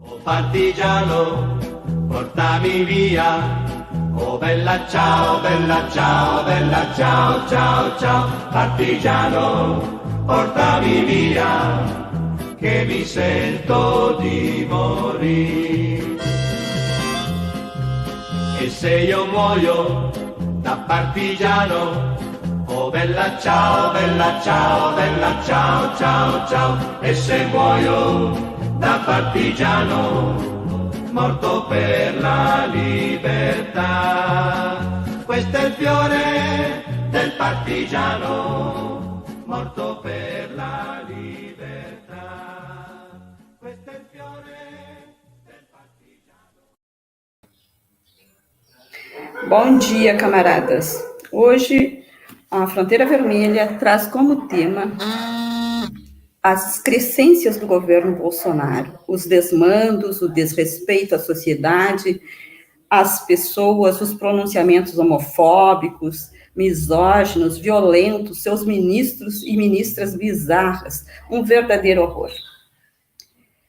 Oh partigiano, portami via. Oh bella ciao, bella ciao, bella ciao, ciao, ciao. Partigiano, portami via, che mi sento di morire. E se io muoio da partigiano, oh bella ciao, bella ciao, bella ciao, ciao, ciao. E se muoio da partigiano, morto per la libertà. Questo è il fiore del partigiano, morto per la libertà. Questo è il fiore del partigiano. Bom dia, camaradas. Hoje, a Fronteira Vermelha traz como tema as excrescências do governo Bolsonaro, os desmandos, o desrespeito à sociedade, às pessoas, os pronunciamentos homofóbicos, misóginos, violentos, seus ministros e ministras bizarras, um verdadeiro horror.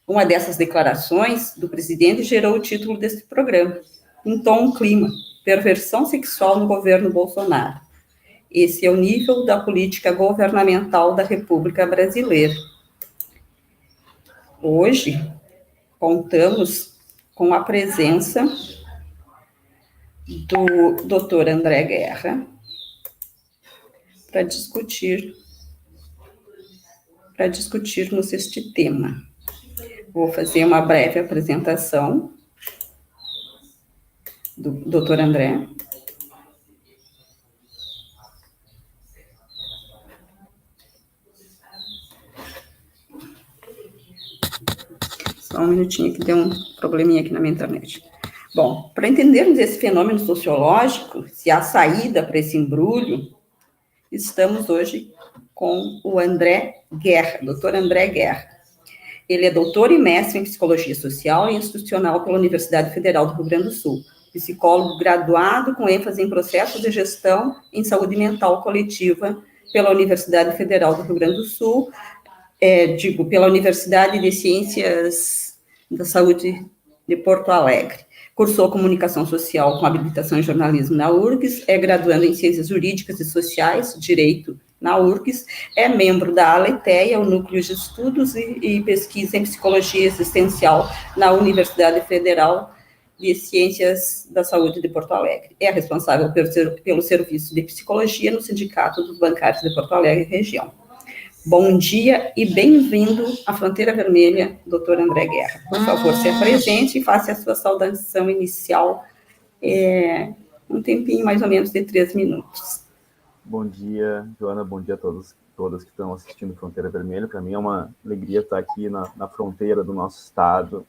Uma dessas declarações do presidente gerou o título deste programa, Em Tom Clima, Perversão Sexual no Governo Bolsonaro. Esse é o nível da política governamental da República Brasileira. Hoje, contamos com a presença do Dr. André Guerra para discutirmos este tema. Vou fazer uma breve apresentação do Dr. André. Só um minutinho que deu um probleminha aqui na minha internet. Bom, para entendermos esse fenômeno sociológico, se há saída para esse embrulho, estamos hoje com o André Guerra, doutor André Guerra. Ele é doutor e mestre em Psicologia Social e Institucional pela Universidade Federal do Rio Grande do Sul, psicólogo graduado com ênfase em processos de gestão em saúde mental coletiva pela Universidade Federal do Rio Grande do Sul, pela Universidade de Ciências da Saúde de Porto Alegre. Cursou Comunicação Social com habilitação em jornalismo na URGS, é graduando em Ciências Jurídicas e Sociais, Direito na URGS, é membro da ALETEA, o Núcleo de Estudos e Pesquisa em Psicologia Existencial na Universidade Federal de Ciências da Saúde de Porto Alegre. É responsável pelo serviço de psicologia no Sindicato dos Bancários de Porto Alegre e região. Bom dia e bem-vindo à Fronteira Vermelha, doutor André Guerra. Por favor, se apresente e faça a sua saudação inicial, um tempinho mais ou menos de 3 minutos. Bom dia, Joana, bom dia a todos que estão assistindo Fronteira Vermelha. Para mim é uma alegria estar aqui na fronteira do nosso estado,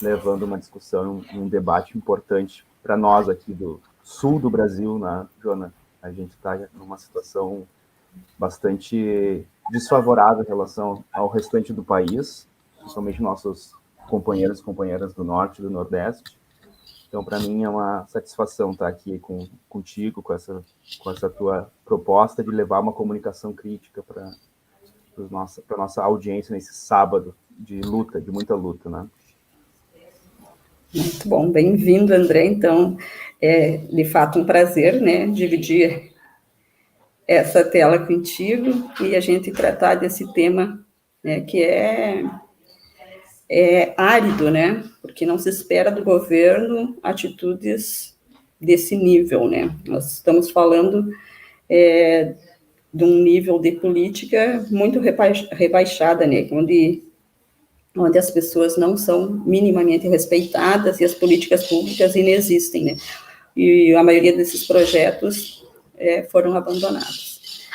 levando uma discussão, um debate importante para nós aqui do sul do Brasil, né, Joana? A gente está numa situação bastante desfavorável em relação ao restante do país, principalmente nossos companheiros e companheiras do Norte e do Nordeste. Então, para mim, é uma satisfação estar aqui contigo, com essa tua proposta de levar uma comunicação crítica para a nossa audiência nesse sábado de luta, de muita luta, né? Muito bom, bem-vindo, André. Então, é de fato um prazer, né, dividir essa tela contigo e a gente tratar desse tema, né, que é árido, né, porque não se espera do governo atitudes desse nível, né. Nós estamos falando de um nível de política muito rebaixada, né, onde as pessoas não são minimamente respeitadas e as políticas públicas inexistem, né, e a maioria desses projetos foram abandonados.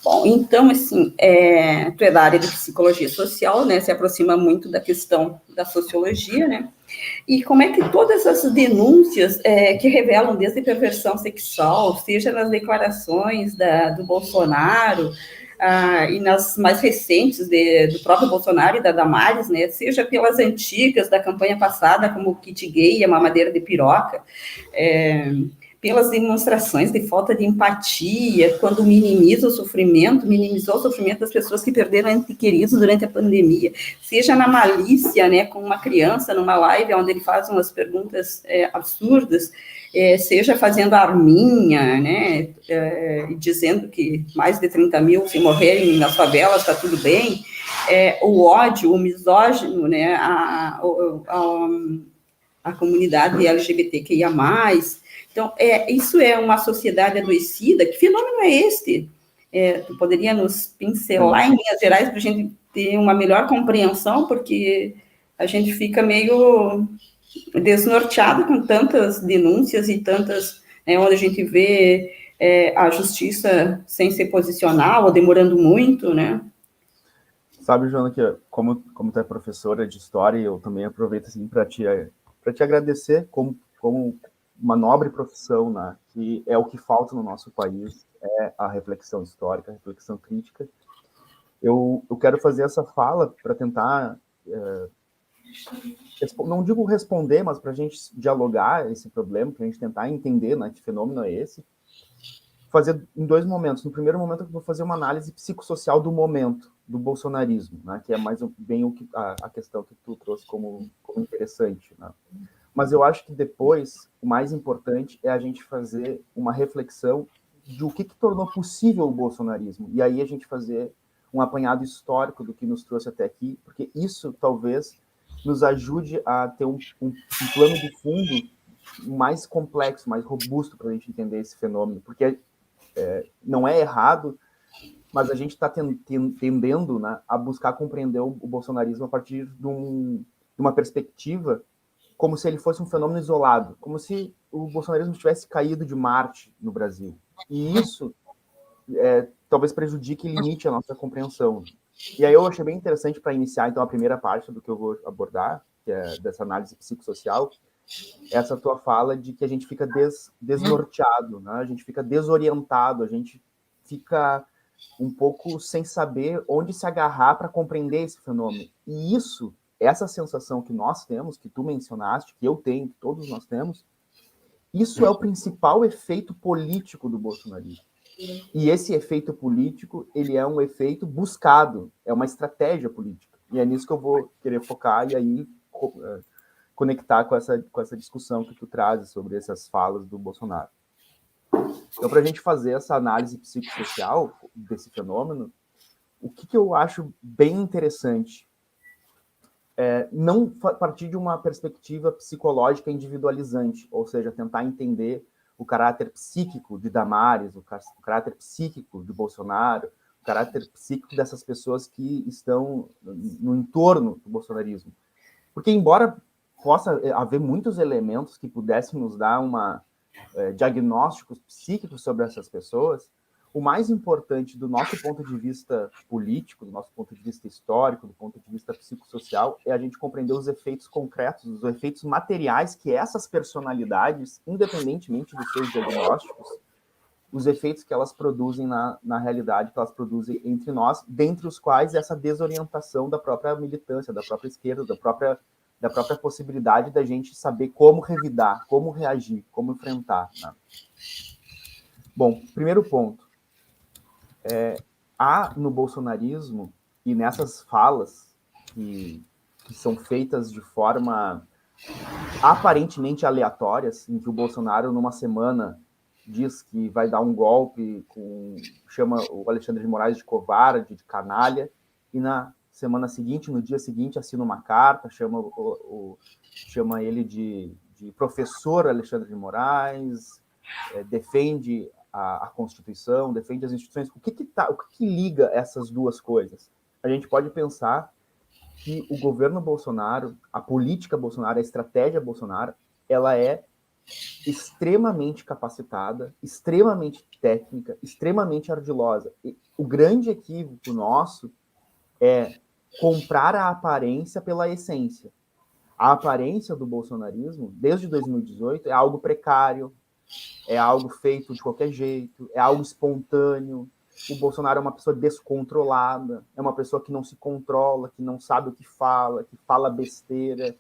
Bom, então, assim, tu é da área de psicologia social, né, se aproxima muito da questão da sociologia, né, e como é que todas essas denúncias que revelam desde perversão sexual, seja nas declarações do Bolsonaro, e nas mais recentes do próprio Bolsonaro e da Damares, né, seja pelas antigas da campanha passada, como o kit gay e a mamadeira de piroca, pelas demonstrações de falta de empatia, quando minimizou o sofrimento das pessoas que perderam entes queridos durante a pandemia, seja na malícia, né, com uma criança numa live onde ele faz umas perguntas absurdas, seja fazendo arminha, né, dizendo que mais de 30 mil se morrerem nas favelas está tudo bem, o ódio, o misógino, né, a comunidade LGBTQIA+. Então, isso é uma sociedade adoecida. Que fenômeno é este? Tu poderia nos pincelar em linhas gerais para a gente ter uma melhor compreensão, porque a gente fica meio desnorteado com tantas denúncias e tantas, né, onde a gente vê a justiça sem se posicionar ou demorando muito, né? Sabe, Joana, que como tu é professora de história, eu também aproveito assim, para te agradecer como uma nobre profissão, né, que é o que falta no nosso país, é a reflexão histórica, a reflexão crítica. Eu quero fazer essa fala para tentar, não digo responder, mas para a gente dialogar esse problema, para a gente tentar entender, né, que fenômeno é esse, fazer em 2 momentos. No primeiro momento, eu vou fazer uma análise psicossocial do momento, do bolsonarismo, né, que é mais bem a questão que tu trouxe como interessante, né? Mas eu acho que depois, o mais importante é a gente fazer uma reflexão de o que tornou possível o bolsonarismo. E aí a gente fazer um apanhado histórico do que nos trouxe até aqui, porque isso talvez nos ajude a ter um plano de fundo mais complexo, mais robusto para a gente entender esse fenômeno. Porque não é errado, mas a gente está tendendo, né, a buscar compreender o bolsonarismo a partir de uma perspectiva como se ele fosse um fenômeno isolado, como se o bolsonarismo tivesse caído de Marte no Brasil. E isso talvez prejudique e limite a nossa compreensão. E aí eu achei bem interessante para iniciar, então, a primeira parte do que eu vou abordar, que é dessa análise psicossocial, essa tua fala de que a gente fica desnorteado, né? A gente fica desorientado, a gente fica um pouco sem saber onde se agarrar para compreender esse fenômeno. E essa sensação que nós temos, que tu mencionaste, que eu tenho, que todos nós temos, isso é o principal efeito político do bolsonarismo. E esse efeito político, ele é um efeito buscado, é uma estratégia política. E é nisso que eu vou querer focar e aí conectar com essa discussão que tu trazes sobre essas falas do Bolsonaro. Então, para a gente fazer essa análise psicossocial desse fenômeno, o que eu acho bem interessante não partir de uma perspectiva psicológica individualizante, ou seja, tentar entender o caráter psíquico de Damares, o caráter psíquico de Bolsonaro, o caráter psíquico dessas pessoas que estão no entorno do bolsonarismo. Porque, embora possa haver muitos elementos que pudessem nos dar diagnósticos psíquicos sobre essas pessoas, o mais importante do nosso ponto de vista político, do nosso ponto de vista histórico, do ponto de vista psicossocial, é a gente compreender os efeitos concretos, os efeitos materiais que essas personalidades, independentemente dos seus diagnósticos, os efeitos que elas produzem na realidade, que elas produzem entre nós, dentre os quais essa desorientação da própria militância, da própria esquerda, da própria possibilidade da gente saber como revidar, como reagir, como enfrentar, né? Bom, primeiro ponto. Há no bolsonarismo e nessas falas que são feitas de forma aparentemente aleatórias, em que o Bolsonaro, numa semana, diz que vai dar um golpe, chama o Alexandre de Moraes de covarde, de canalha, e na semana seguinte, no dia seguinte, assina uma carta, chama ele de professor Alexandre de Moraes, defende a Constituição, defende as instituições. O que liga essas duas coisas? A gente pode pensar que o governo Bolsonaro, a política Bolsonaro, a estratégia Bolsonaro, ela é extremamente capacitada, extremamente técnica, extremamente ardilosa. E o grande equívoco nosso é comprar a aparência pela essência. A aparência do bolsonarismo, desde 2018, é algo precário, é algo feito de qualquer jeito, é algo espontâneo. O Bolsonaro é uma pessoa descontrolada, é uma pessoa que não se controla, que não sabe o que fala besteira,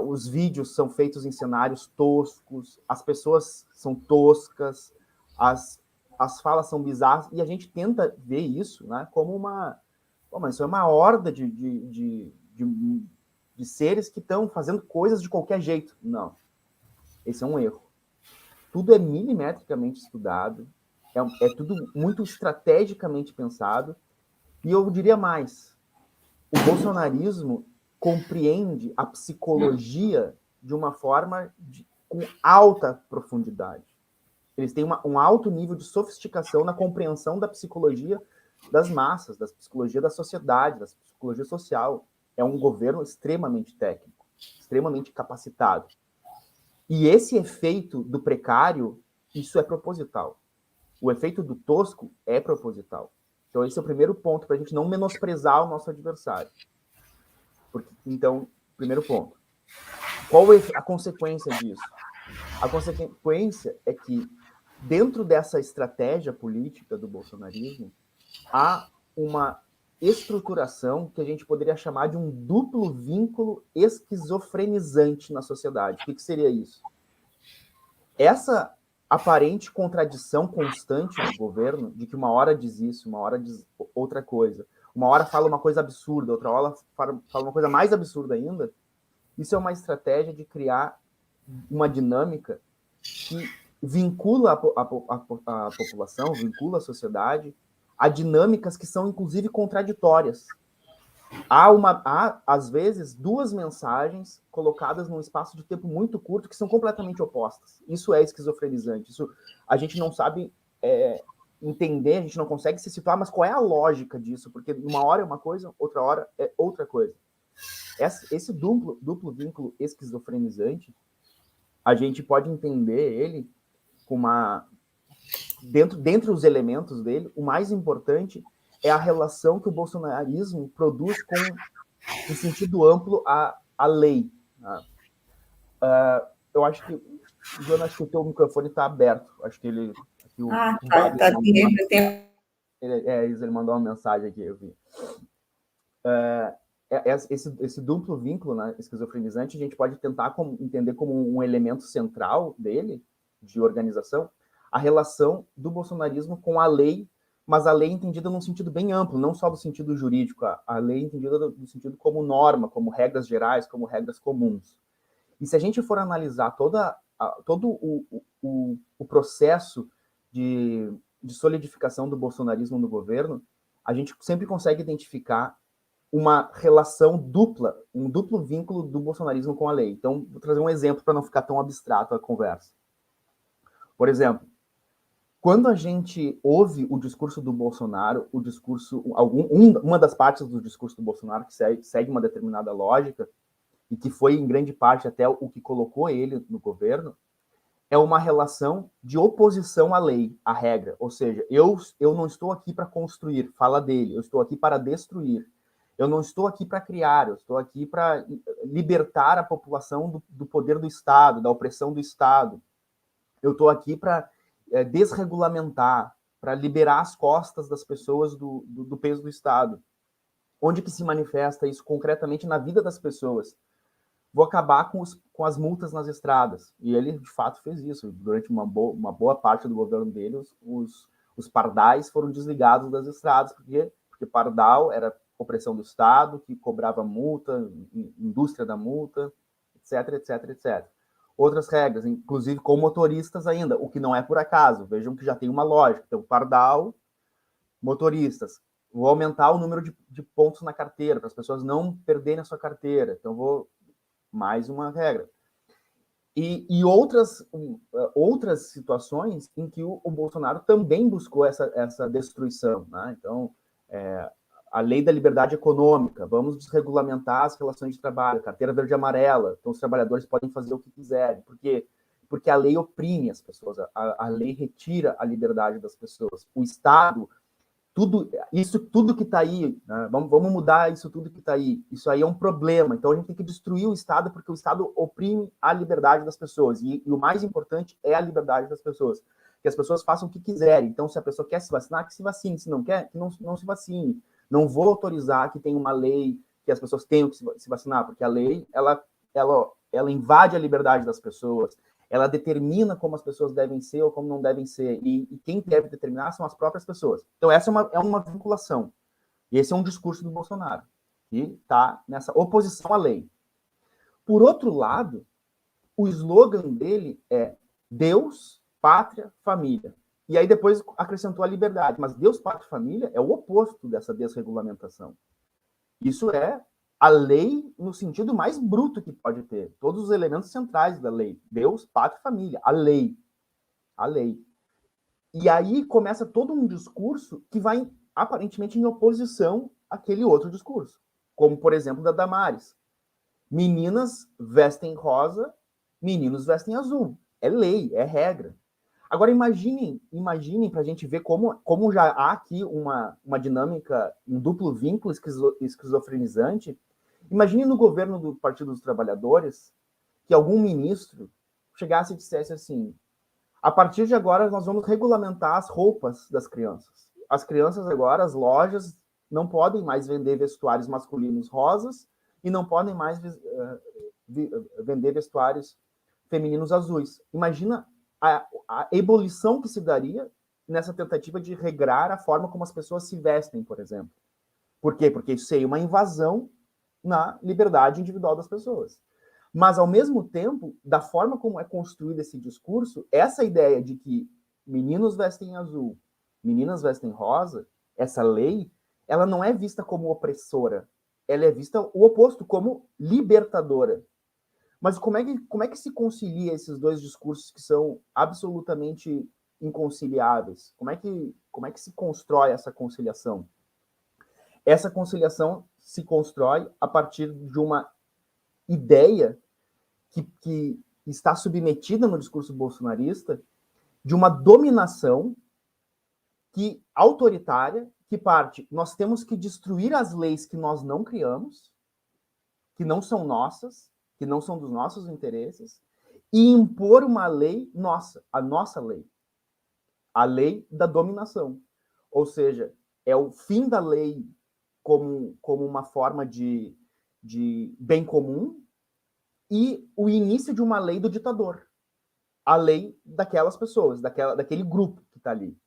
Os vídeos são feitos em cenários toscos, as pessoas são toscas, as falas são bizarras, e a gente tenta ver isso, né, como uma... Mas isso é uma horda de seres que estão fazendo coisas de qualquer jeito. Não. Esse é um erro. Tudo é milimetricamente estudado, é tudo muito estrategicamente pensado, e eu diria mais, o bolsonarismo compreende a psicologia de uma forma com alta profundidade. Eles têm um alto nível de sofisticação na compreensão da psicologia das massas, da psicologia da sociedade, da psicologia social. É um governo extremamente técnico, extremamente capacitado. E esse efeito do precário, isso é proposital. O efeito do tosco é proposital. Então, esse é o primeiro ponto para a gente não menosprezar o nosso adversário. Então, primeiro ponto. Qual é a consequência disso? A consequência é que, dentro dessa estratégia política do bolsonarismo, há uma estruturação que a gente poderia chamar de um duplo vínculo esquizofrenizante na sociedade. O que seria isso? Essa aparente contradição constante do governo, de que uma hora diz isso, uma hora diz outra coisa, uma hora fala uma coisa absurda, outra hora fala uma coisa mais absurda ainda, isso é uma estratégia de criar uma dinâmica que vincula a população, vincula a sociedade a dinâmicas que são, inclusive, contraditórias. Há, às vezes, duas mensagens colocadas num espaço de tempo muito curto que são completamente opostas. Isso é esquizofrenizante. Isso a gente não sabe entender, a gente não consegue se situar, mas qual é a lógica disso? Porque uma hora é uma coisa, outra hora é outra coisa. Esse duplo vínculo esquizofrenizante, a gente pode entender ele com uma... Dentre os elementos dele, o mais importante é a relação que o bolsonarismo produz com, em sentido amplo, a lei. Eu acho que, Joana, acho que o teu microfone está aberto. Acho que ele... Ele mandou uma mensagem aqui, eu vi. Esse duplo vínculo, né, esquizofrenizante, a gente pode tentar entender como um elemento central dele, de organização, a relação do bolsonarismo com a lei, mas a lei entendida num sentido bem amplo, não só do sentido jurídico, a lei entendida do sentido como norma, como regras gerais, como regras comuns. E se a gente for analisar todo o processo de solidificação do bolsonarismo no governo, a gente sempre consegue identificar uma relação dupla, um duplo vínculo do bolsonarismo com a lei. Então, vou trazer um exemplo para não ficar tão abstrato a conversa. Por exemplo, quando a gente ouve o discurso do Bolsonaro, uma das partes do discurso do Bolsonaro que segue uma determinada lógica, e que foi, em grande parte, até o que colocou ele no governo, é uma relação de oposição à lei, à regra. Ou seja, eu não estou aqui para construir, fala dele, eu estou aqui para destruir. Eu não estou aqui para criar, eu estou aqui para libertar a população do poder do Estado, da opressão do Estado. Eu estou aqui para desregulamentar, para liberar as costas das pessoas do peso do Estado. Onde que se manifesta isso concretamente na vida das pessoas? Vou acabar com as multas nas estradas. E ele, de fato, fez isso. Durante uma boa parte do governo dele, os pardais foram desligados das estradas, porque pardal era opressão do Estado, que cobrava multa, indústria da multa, etc, etc, etc. Outras regras, inclusive com motoristas ainda, o que não é por acaso. Vejam que já tem uma lógica. Então, pardal, motoristas. Vou aumentar o número de pontos na carteira, para as pessoas não perderem a sua carteira. Então, vou... Mais uma regra. E outras situações em que o Bolsonaro também buscou essa destruição. Né? Então, a lei da liberdade econômica, vamos desregulamentar as relações de trabalho, carteira verde e amarela, então os trabalhadores podem fazer o que quiserem. Por quê? Porque a lei oprime as pessoas, a lei retira a liberdade das pessoas. O Estado, isso tudo que está aí, né? Vamos mudar isso tudo que está aí. Isso aí é um problema. Então a gente tem que destruir o Estado, porque o Estado oprime a liberdade das pessoas. E o mais importante é a liberdade das pessoas. Que as pessoas façam o que quiserem. Então, se a pessoa quer se vacinar, que se vacine. Se não quer, que não se vacine. Não vou autorizar que tenha uma lei que as pessoas tenham que se vacinar, porque a lei, ela ela invade a liberdade das pessoas, ela determina como as pessoas devem ser ou como não devem ser, e quem deve determinar são as próprias pessoas. Então, essa é uma vinculação. E esse é um discurso do Bolsonaro, que está nessa oposição à lei. Por outro lado, o slogan dele é Deus, pátria, família. E aí depois acrescentou a liberdade. Mas Deus, pátria e família é o oposto dessa desregulamentação. Isso é a lei no sentido mais bruto que pode ter. Todos os elementos centrais da lei. Deus, pátria e família. A lei. A lei. E aí começa todo um discurso que vai, aparentemente, em oposição àquele outro discurso. Como, por exemplo, da Damares. Meninas vestem rosa, meninos vestem azul. É lei, é regra. Agora, imaginem para a gente ver como já há aqui uma dinâmica, um duplo vínculo esquizofrenizante. Imagine no governo do Partido dos Trabalhadores que algum ministro chegasse e dissesse assim: a partir de agora nós vamos regulamentar as roupas das crianças. As crianças agora, as lojas, não podem mais vender vestuários masculinos rosas e não podem mais vender vestuários femininos azuis. Imagina a ebulição que se daria nessa tentativa de regrar a forma como as pessoas se vestem, por exemplo. Por quê? Porque isso seria uma invasão na liberdade individual das pessoas. Mas, ao mesmo tempo, da forma como é construído esse discurso, essa ideia de que meninos vestem azul, meninas vestem rosa, essa lei, ela não é vista como opressora, ela é vista o oposto, como libertadora. Mas como é que se concilia esses dois discursos que são absolutamente inconciliáveis? Como é que se constrói essa conciliação? Essa conciliação se constrói a partir de uma ideia que está submetida no discurso bolsonarista de uma dominação autoritária que parte, nós temos que destruir as leis que nós não criamos, que não são nossas, que não são dos nossos interesses, e impor uma lei nossa, a nossa lei, a lei da dominação. Ou seja, é o fim da lei como uma forma de bem comum e o início de uma lei do ditador, a lei daquelas pessoas, daquele grupo que está ali.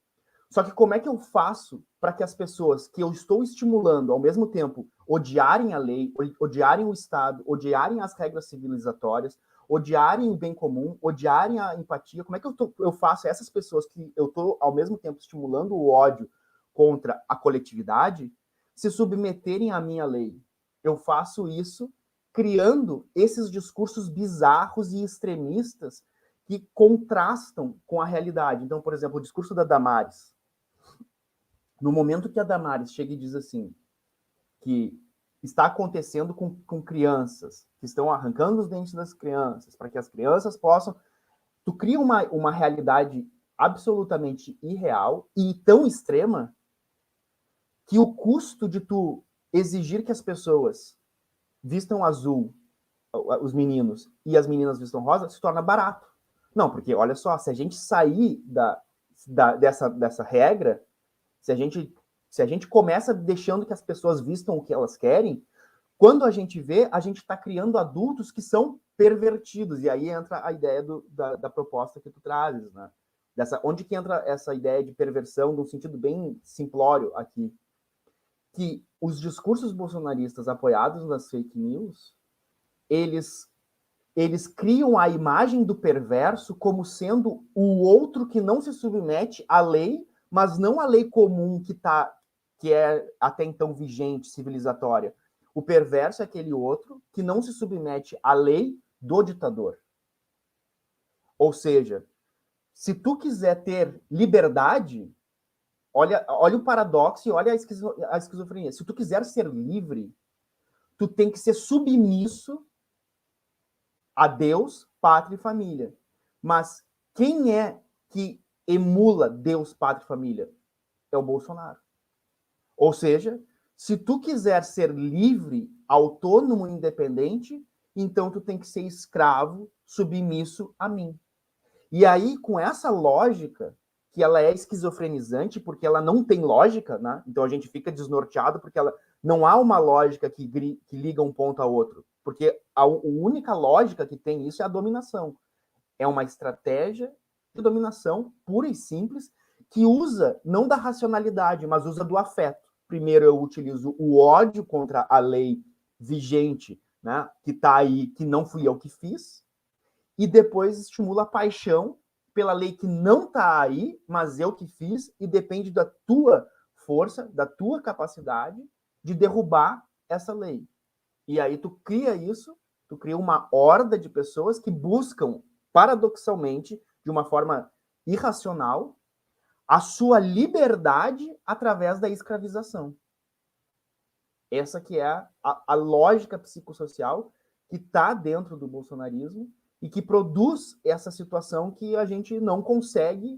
Só que como é que eu faço para que as pessoas que eu estou estimulando, ao mesmo tempo, odiarem a lei, odiarem o Estado, odiarem as regras civilizatórias, odiarem o bem comum, odiarem a empatia, como é que eu faço essas pessoas que eu estou, ao mesmo tempo, estimulando o ódio contra a coletividade, se submeterem à minha lei? Eu faço isso criando esses discursos bizarros e extremistas que contrastam com a realidade. Então, por exemplo, o discurso da Damares. No momento que a Damares chega e diz assim, que está acontecendo com crianças, que estão arrancando os dentes das crianças, para que as crianças possam... Tu cria uma realidade absolutamente irreal e tão extrema que o custo de tu exigir que as pessoas vistam azul, os meninos, e as meninas vistam rosa, se torna barato. Não, porque, olha só, se a gente sair dessa regra, se a gente começa deixando que as pessoas vistam o que elas querem, quando a gente vê, a gente está criando adultos que são pervertidos. E aí entra a ideia da proposta que tu trazes, né? Onde que entra essa ideia de perversão, num sentido bem simplório aqui? Que os discursos bolsonaristas apoiados nas fake news, eles criam a imagem do perverso como sendo o outro que não se submete à lei, mas não à lei comum que é até então vigente, civilizatória. O perverso é aquele outro que não se submete à lei do ditador. Ou seja, se tu quiser ter liberdade, olha o paradoxo e olha a esquizofrenia. Se tu quiser ser livre, tu tem que ser submisso a Deus, pátria e família. Mas quem é que emula Deus, pátria e família? É o Bolsonaro. Ou seja, se tu quiser ser livre, autônomo, independente, então tu tem que ser escravo, submisso a mim. E aí, com essa lógica, que ela é esquizofrenizante, porque ela não tem lógica, né? Então a gente fica desnorteado, porque não há uma lógica que liga um ponto ao outro. porque a única lógica que tem isso é a dominação. É uma estratégia de dominação pura e simples, que usa, não da racionalidade, mas usa do afeto. Primeiro eu utilizo o ódio contra a lei vigente, né, que está aí, que não fui eu que fiz, e depois estimula a paixão pela lei que não está aí, mas eu que fiz, e depende da tua força, da tua capacidade de derrubar essa lei. E aí tu cria isso, tu cria uma horda de pessoas que buscam, paradoxalmente, de uma forma irracional, a sua liberdade através da escravização. Essa que é a lógica psicossocial que está dentro do bolsonarismo e que produz essa situação que a gente não consegue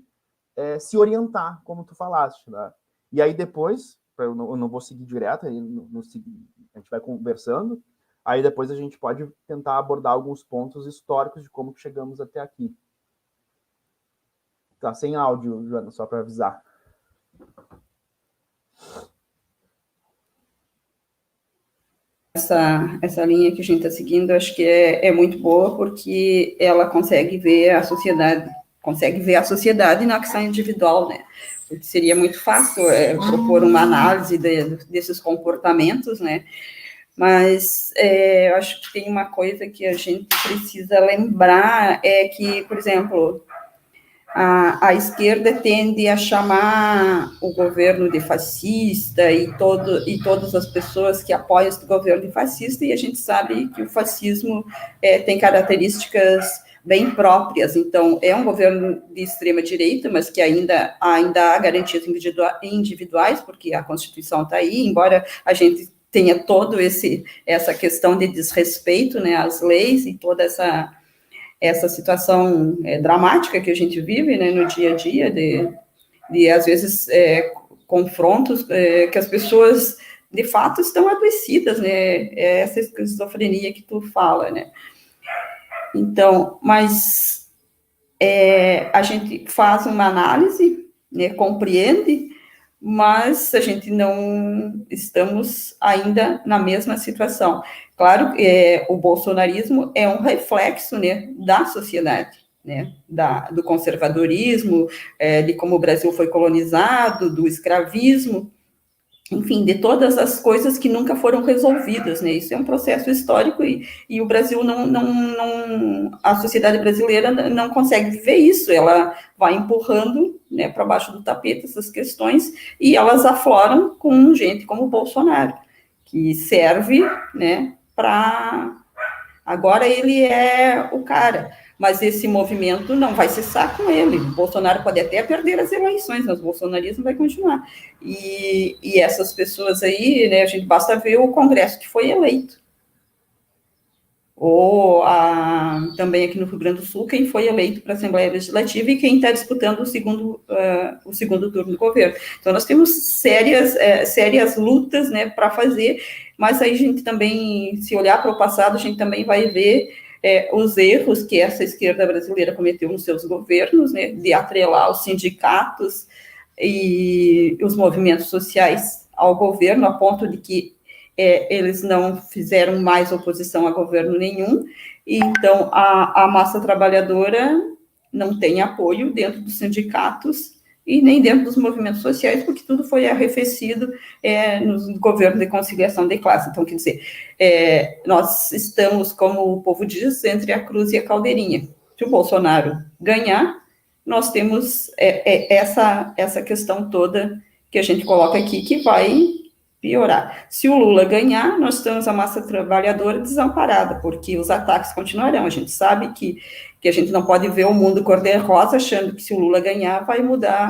se orientar, como tu falaste. Né? E aí depois, eu não vou seguir direto, aí a gente vai conversando, aí depois a gente pode tentar abordar alguns pontos históricos de como chegamos até aqui. Tá sem áudio, Joana, só para avisar. Essa linha que a gente está seguindo, acho que é muito boa, porque ela consegue ver a sociedade na questão individual, né? Porque seria muito fácil propor uma análise desses comportamentos, né? Mas eu acho que tem uma coisa que a gente precisa lembrar, é que, por exemplo, a esquerda tende a chamar o governo de fascista e todas as pessoas que apoiam esse governo de fascista, e a gente sabe que o fascismo tem características bem próprias. Então, é um governo de extrema-direita, mas que ainda há garantias individuais, porque a Constituição está aí, embora a gente tenha essa questão de desrespeito, né, às leis e toda essa situação dramática que a gente vive, né, no dia a dia, de às vezes, confrontos que as pessoas, de fato, estão adoecidas, né, essa esquizofrenia que tu fala, né. Então, mas a gente faz uma análise, né, compreende, mas a gente não estamos ainda na mesma situação. Claro que o bolsonarismo é um reflexo, né, da sociedade, né, do conservadorismo, de como o Brasil foi colonizado, do escravismo, enfim, de todas as coisas que nunca foram resolvidas, né, isso é um processo histórico e o Brasil a sociedade brasileira não consegue viver isso, ela vai empurrando, né, para baixo do tapete essas questões, e elas afloram com gente como o Bolsonaro, que serve, né, para... Agora ele é o cara, mas esse movimento não vai cessar com ele. O Bolsonaro pode até perder as eleições, mas o bolsonarismo vai continuar. E essas pessoas aí, né, a gente basta ver o Congresso que foi eleito. Ou também aqui no Rio Grande do Sul, quem foi eleito para a Assembleia Legislativa e quem está disputando o segundo turno do governo. Então, nós temos sérias lutas, né, para fazer, mas aí a gente também, se olhar para o passado, a gente também vai ver os erros que essa esquerda brasileira cometeu nos seus governos, né, de atrelar os sindicatos e os movimentos sociais ao governo, a ponto de que eles não fizeram mais oposição a governo nenhum, e então a massa trabalhadora não tem apoio dentro dos sindicatos e nem dentro dos movimentos sociais, porque tudo foi arrefecido no governo de conciliação de classe. Então, quer dizer, nós estamos, como o povo diz, entre a cruz e a caldeirinha. Se o Bolsonaro ganhar, nós temos essa questão toda que a gente coloca aqui, que vai piorar. Se o Lula ganhar, nós temos a massa trabalhadora desamparada, porque os ataques continuarão. A gente sabe que a gente não pode ver o mundo cor-de-rosa achando que se o Lula ganhar vai mudar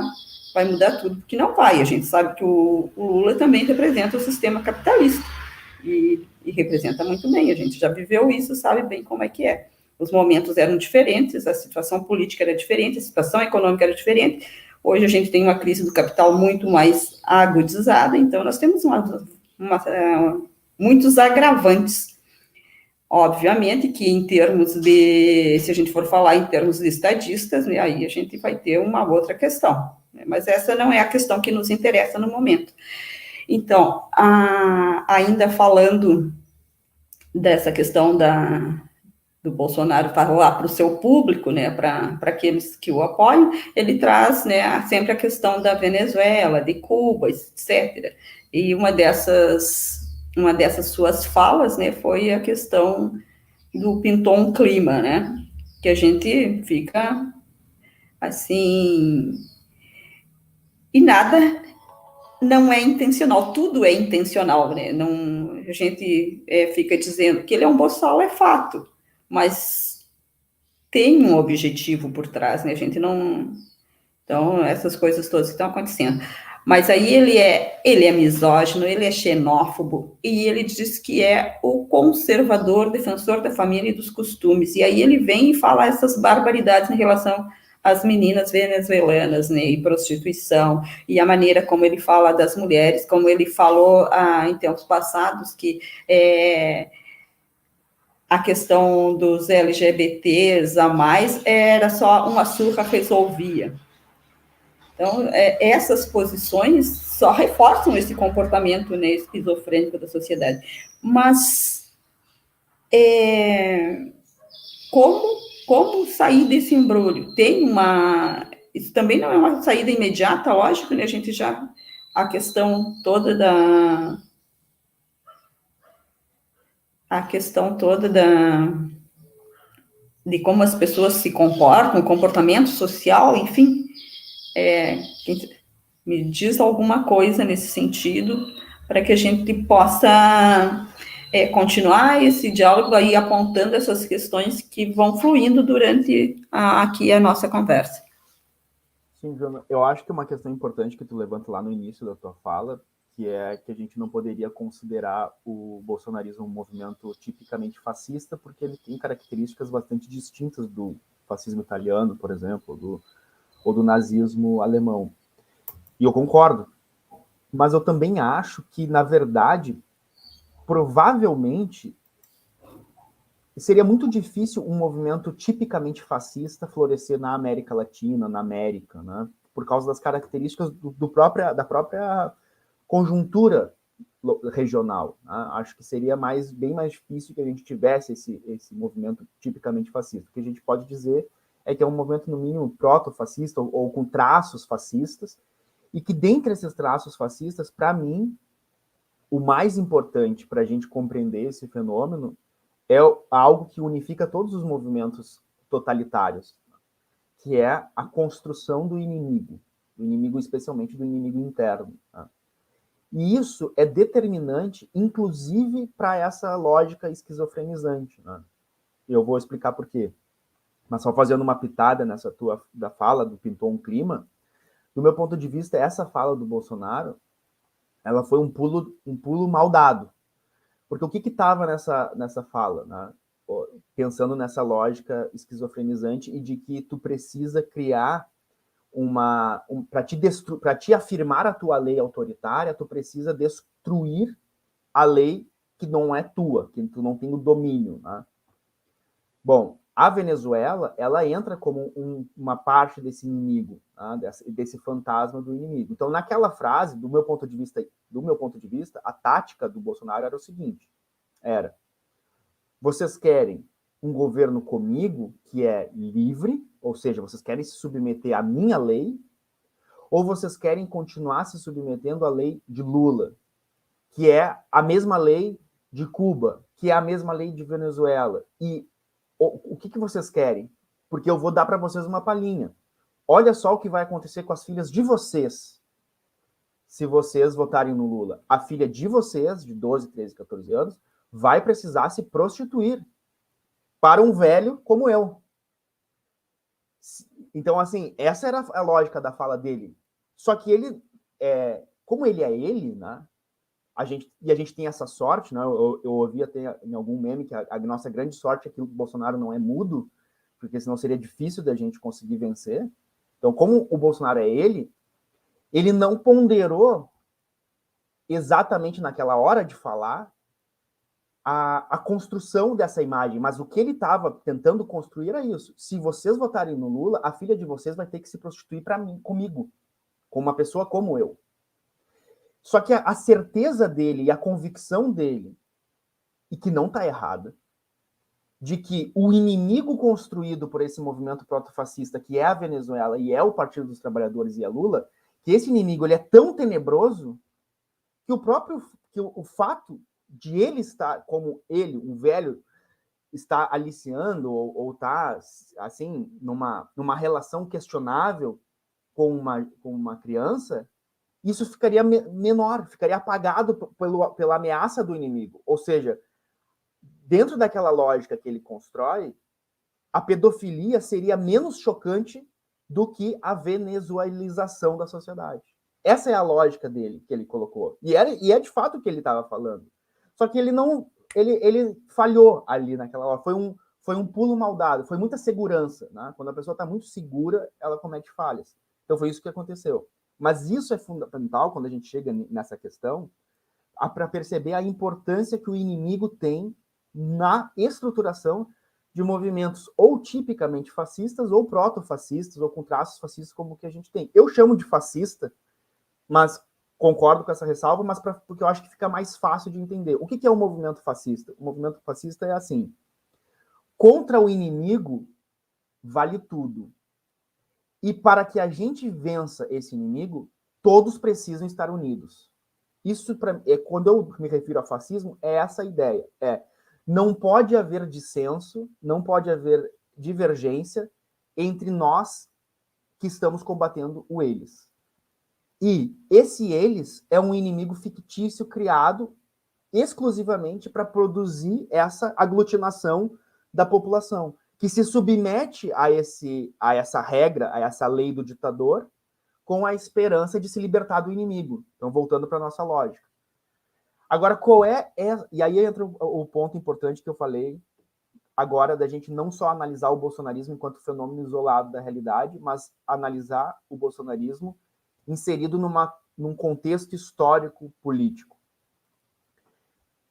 tudo, porque não vai. A gente sabe que o Lula também representa o sistema capitalista, e representa muito bem. A gente já viveu isso, sabe bem como é que é. Os momentos eram diferentes, a situação política era diferente, a situação econômica era diferente. Hoje a gente tem uma crise do capital muito mais agudizada, então nós temos muitos agravantes. Obviamente que em termos se a gente for falar em termos de estadistas, né, aí a gente vai ter uma outra questão, né, mas essa não é a questão que nos interessa no momento. Então, ainda falando dessa questão do Bolsonaro falar para o seu público, né, para aqueles que o apoiam, ele traz, né, sempre a questão da Venezuela, de Cuba, etc. E uma dessas suas falas, né, foi a questão do pintou um clima, né, que a gente fica assim, e nada não é intencional, tudo é intencional, né? Não, a gente fica dizendo que ele é um boçal, é fato, mas tem um objetivo por trás, né? A gente não. Então, essas coisas todas que estão acontecendo. Mas aí ele é misógino, ele é xenófobo, e ele diz que é o conservador, defensor da família e dos costumes. E aí ele vem e fala essas barbaridades em relação às meninas venezuelanas, né, e prostituição, e a maneira como ele fala das mulheres, como ele falou em tempos passados, que a questão dos LGBTs a mais era só uma surra resolvia. Então, essas posições só reforçam esse comportamento, né, esquizofrênico da sociedade. Mas como sair desse embrulho? Isso também não é uma saída imediata, lógico, né? A gente já a questão toda de como as pessoas se comportam, o comportamento social, enfim, me diz alguma coisa nesse sentido para que a gente possa continuar esse diálogo aí apontando essas questões que vão fluindo durante aqui a nossa conversa. Sim, Joana, eu acho que uma questão importante que tu levanta lá no início da tua fala, que é que a gente não poderia considerar o bolsonarismo um movimento tipicamente fascista, porque ele tem características bastante distintas do fascismo italiano, por exemplo, ou do nazismo alemão. E eu concordo. Mas eu também acho que, na verdade, provavelmente seria muito difícil um movimento tipicamente fascista florescer na América Latina, na América, né? Por causa das características da própria conjuntura regional. Né? Acho que seria bem mais difícil que a gente tivesse esse movimento tipicamente fascista. O que a gente pode dizer é que é um movimento, no mínimo, proto-fascista ou com traços fascistas, e que, dentre esses traços fascistas, para mim, o mais importante para a gente compreender esse fenômeno é algo que unifica todos os movimentos totalitários, que é a construção do inimigo especialmente do inimigo interno. Tá? E isso é determinante, inclusive, para essa lógica esquizofrenizante. Né? Eu vou explicar por quê. Mas só fazendo uma pitada nessa tua da fala do pintou um clima, do meu ponto de vista, essa fala do Bolsonaro, ela foi um pulo mal dado. Porque o que estava nessa fala? Né? Pensando nessa lógica esquizofrenizante e de que tu precisa criar para te afirmar a tua lei autoritária, tu precisa destruir a lei que não é tua, que tu não tem o domínio. Né? Bom, a Venezuela, ela entra como uma parte desse inimigo, tá? desse fantasma do inimigo. Então, naquela frase, do meu ponto de vista, a tática do Bolsonaro era o seguinte: vocês querem um governo comigo que é livre, ou seja, vocês querem se submeter à minha lei, ou vocês querem continuar se submetendo à lei de Lula, que é a mesma lei de Cuba, que é a mesma lei de Venezuela. E o que vocês querem? Porque eu vou dar para vocês uma palhinha. Olha só o que vai acontecer com as filhas de vocês se vocês votarem no Lula. A filha de vocês, de 12, 13, 14 anos, vai precisar se prostituir para um velho como eu. Então, assim, essa era a lógica da fala dele. Só que ele, como ele é ele, né? A gente tem essa sorte, né? Eu ouvi até em algum meme que a nossa grande sorte é que o Bolsonaro não é mudo, porque senão seria difícil da gente conseguir vencer. Então, como o Bolsonaro é ele não ponderou exatamente naquela hora de falar a construção dessa imagem, mas o que ele estava tentando construir era isso. Se vocês votarem no Lula, a filha de vocês vai ter que se prostituir comigo, com uma pessoa como eu. Só que a certeza dele e a convicção dele e que não está errada, de que o inimigo construído por esse movimento proto-fascista, que é a Venezuela e é o Partido dos Trabalhadores e é Lula, que esse inimigo ele é tão tenebroso que o fato de ele estar, como ele, um velho, está aliciando ou está assim numa relação questionável com uma criança, isso ficaria menor, ficaria apagado pela ameaça do inimigo. Ou seja, dentro daquela lógica que ele constrói, a pedofilia seria menos chocante do que a venezuelização da sociedade. Essa é a lógica dele, que ele colocou. E é de fato o que ele estava falando. Só que ele não... Ele falhou ali naquela hora. Foi um pulo mal dado. Foi muita segurança. Né? Quando a pessoa está muito segura, ela comete falhas. Então foi isso que aconteceu. Mas isso é fundamental, quando a gente chega nessa questão, para perceber a importância que o inimigo tem na estruturação de movimentos ou tipicamente fascistas, ou proto-fascistas, ou com traços fascistas como o que a gente tem. Eu chamo de fascista, mas concordo com essa ressalva, mas porque eu acho que fica mais fácil de entender. O que é o movimento fascista? O movimento fascista é assim: contra o inimigo vale tudo. E para que a gente vença esse inimigo, todos precisam estar unidos. Isso, quando eu me refiro a fascismo, é essa ideia. Não pode haver dissenso, não pode haver divergência entre nós que estamos combatendo o eles. E esse eles é um inimigo fictício criado exclusivamente para produzir essa aglutinação da população, que se submete a essa regra, a essa lei do ditador, com a esperança de se libertar do inimigo. Então, voltando para a nossa lógica. Agora, e aí entra o ponto importante que eu falei agora, da gente não só analisar o bolsonarismo enquanto fenômeno isolado da realidade, mas analisar o bolsonarismo inserido num contexto histórico político.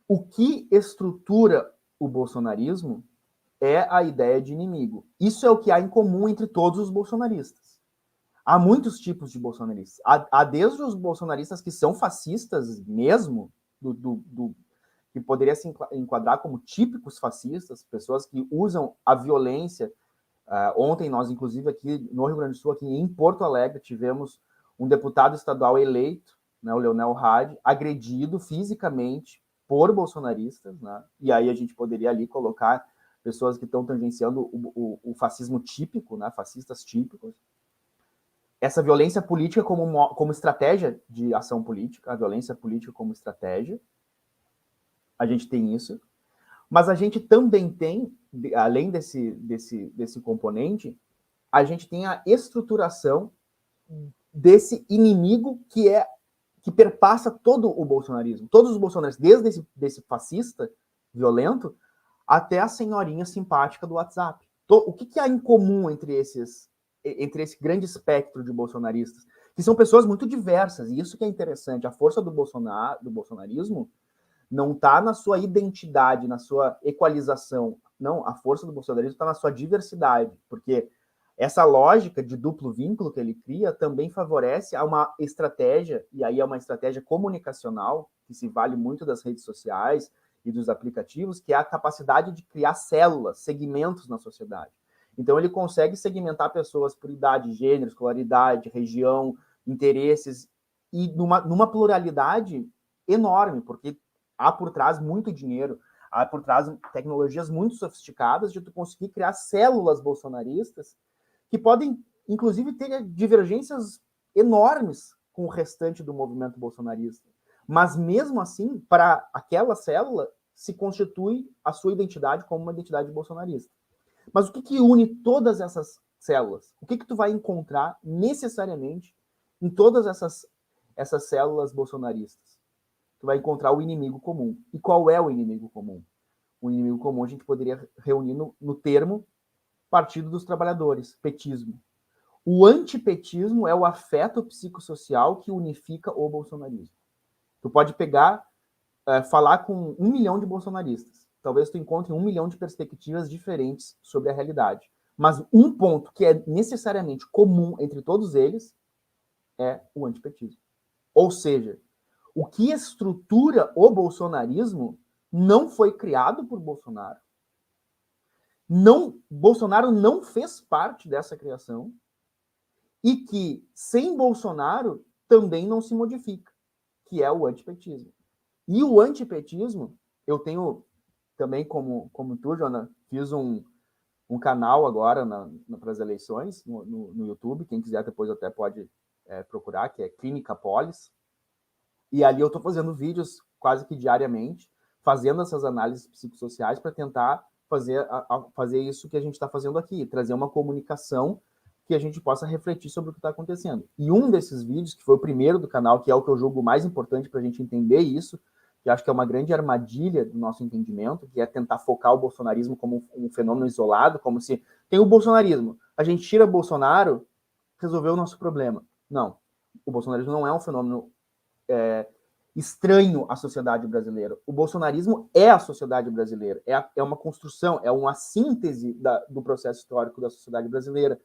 O que estrutura o bolsonarismo é a ideia de inimigo. Isso é o que há em comum entre todos os bolsonaristas. Há muitos tipos de bolsonaristas. Há desde os bolsonaristas que são fascistas mesmo, que poderia se enquadrar como típicos fascistas, pessoas que usam a violência. Ontem nós, inclusive, aqui no Rio Grande do Sul, aqui em Porto Alegre, tivemos um deputado estadual eleito, né, o Leonel Hadi, agredido fisicamente por bolsonaristas, né? E aí a gente poderia ali colocar pessoas que estão tangenciando o fascismo típico, né, fascistas típicos. Essa violência política como estratégia de ação política, a violência política como estratégia, a gente tem isso. Mas a gente também tem, além desse componente, a gente tem a estruturação desse inimigo que perpassa todo o bolsonarismo. Todos os bolsonaristas, desde desse fascista violento até a senhorinha simpática do WhatsApp. O que há em comum entre esse grande espectro de bolsonaristas? Que são pessoas muito diversas, e isso que é interessante. A força do bolsonarismo não está na sua identidade, na sua equalização. Não, a força do bolsonarismo está na sua diversidade, porque essa lógica de duplo vínculo que ele cria também favorece a uma estratégia, e aí é uma estratégia comunicacional, que se vale muito das redes sociais e dos aplicativos, que é a capacidade de criar células, segmentos na sociedade. Então ele consegue segmentar pessoas por idade, gênero, escolaridade, região, interesses, e numa pluralidade enorme, porque há por trás muito dinheiro, há por trás tecnologias muito sofisticadas de tu conseguir criar células bolsonaristas que podem, inclusive, ter divergências enormes com o restante do movimento bolsonarista. Mas, mesmo assim, para aquela célula, se constitui a sua identidade como uma identidade bolsonarista. Mas o que une todas essas células? O que tu vai encontrar necessariamente em todas essas células bolsonaristas? Tu vai encontrar o inimigo comum. E qual é o inimigo comum? O inimigo comum a gente poderia reunir no termo Partido dos Trabalhadores, petismo. O antipetismo é o afeto psicossocial que unifica o bolsonarismo. Tu pode pegar, falar com 1 milhão de bolsonaristas. Talvez tu encontre 1 milhão de perspectivas diferentes sobre a realidade. Mas um ponto que é necessariamente comum entre todos eles é o antipetismo. Ou seja, o que estrutura o bolsonarismo não foi criado por Bolsonaro. Bolsonaro não fez parte dessa criação e que, sem Bolsonaro, também não se modifica, que é o antipetismo. E o antipetismo, eu tenho também, como tu, Joana, fiz um canal agora para as eleições no YouTube, quem quiser depois até pode procurar, que é Clínica Polis, e ali eu estou fazendo vídeos quase que diariamente, fazendo essas análises psicossociais para tentar fazer isso que a gente está fazendo aqui, trazer uma comunicação que a gente possa refletir sobre o que está acontecendo. E um desses vídeos, que foi o primeiro do canal, que é o que eu julgo mais importante para a gente entender isso, que acho que é uma grande armadilha do nosso entendimento, que é tentar focar o bolsonarismo como um fenômeno isolado, como se tem o bolsonarismo, a gente tira Bolsonaro, resolveu o nosso problema. Não, o bolsonarismo não é um fenômeno estranho à sociedade brasileira. O bolsonarismo é a sociedade brasileira, é uma construção, é uma síntese do processo histórico da sociedade brasileira.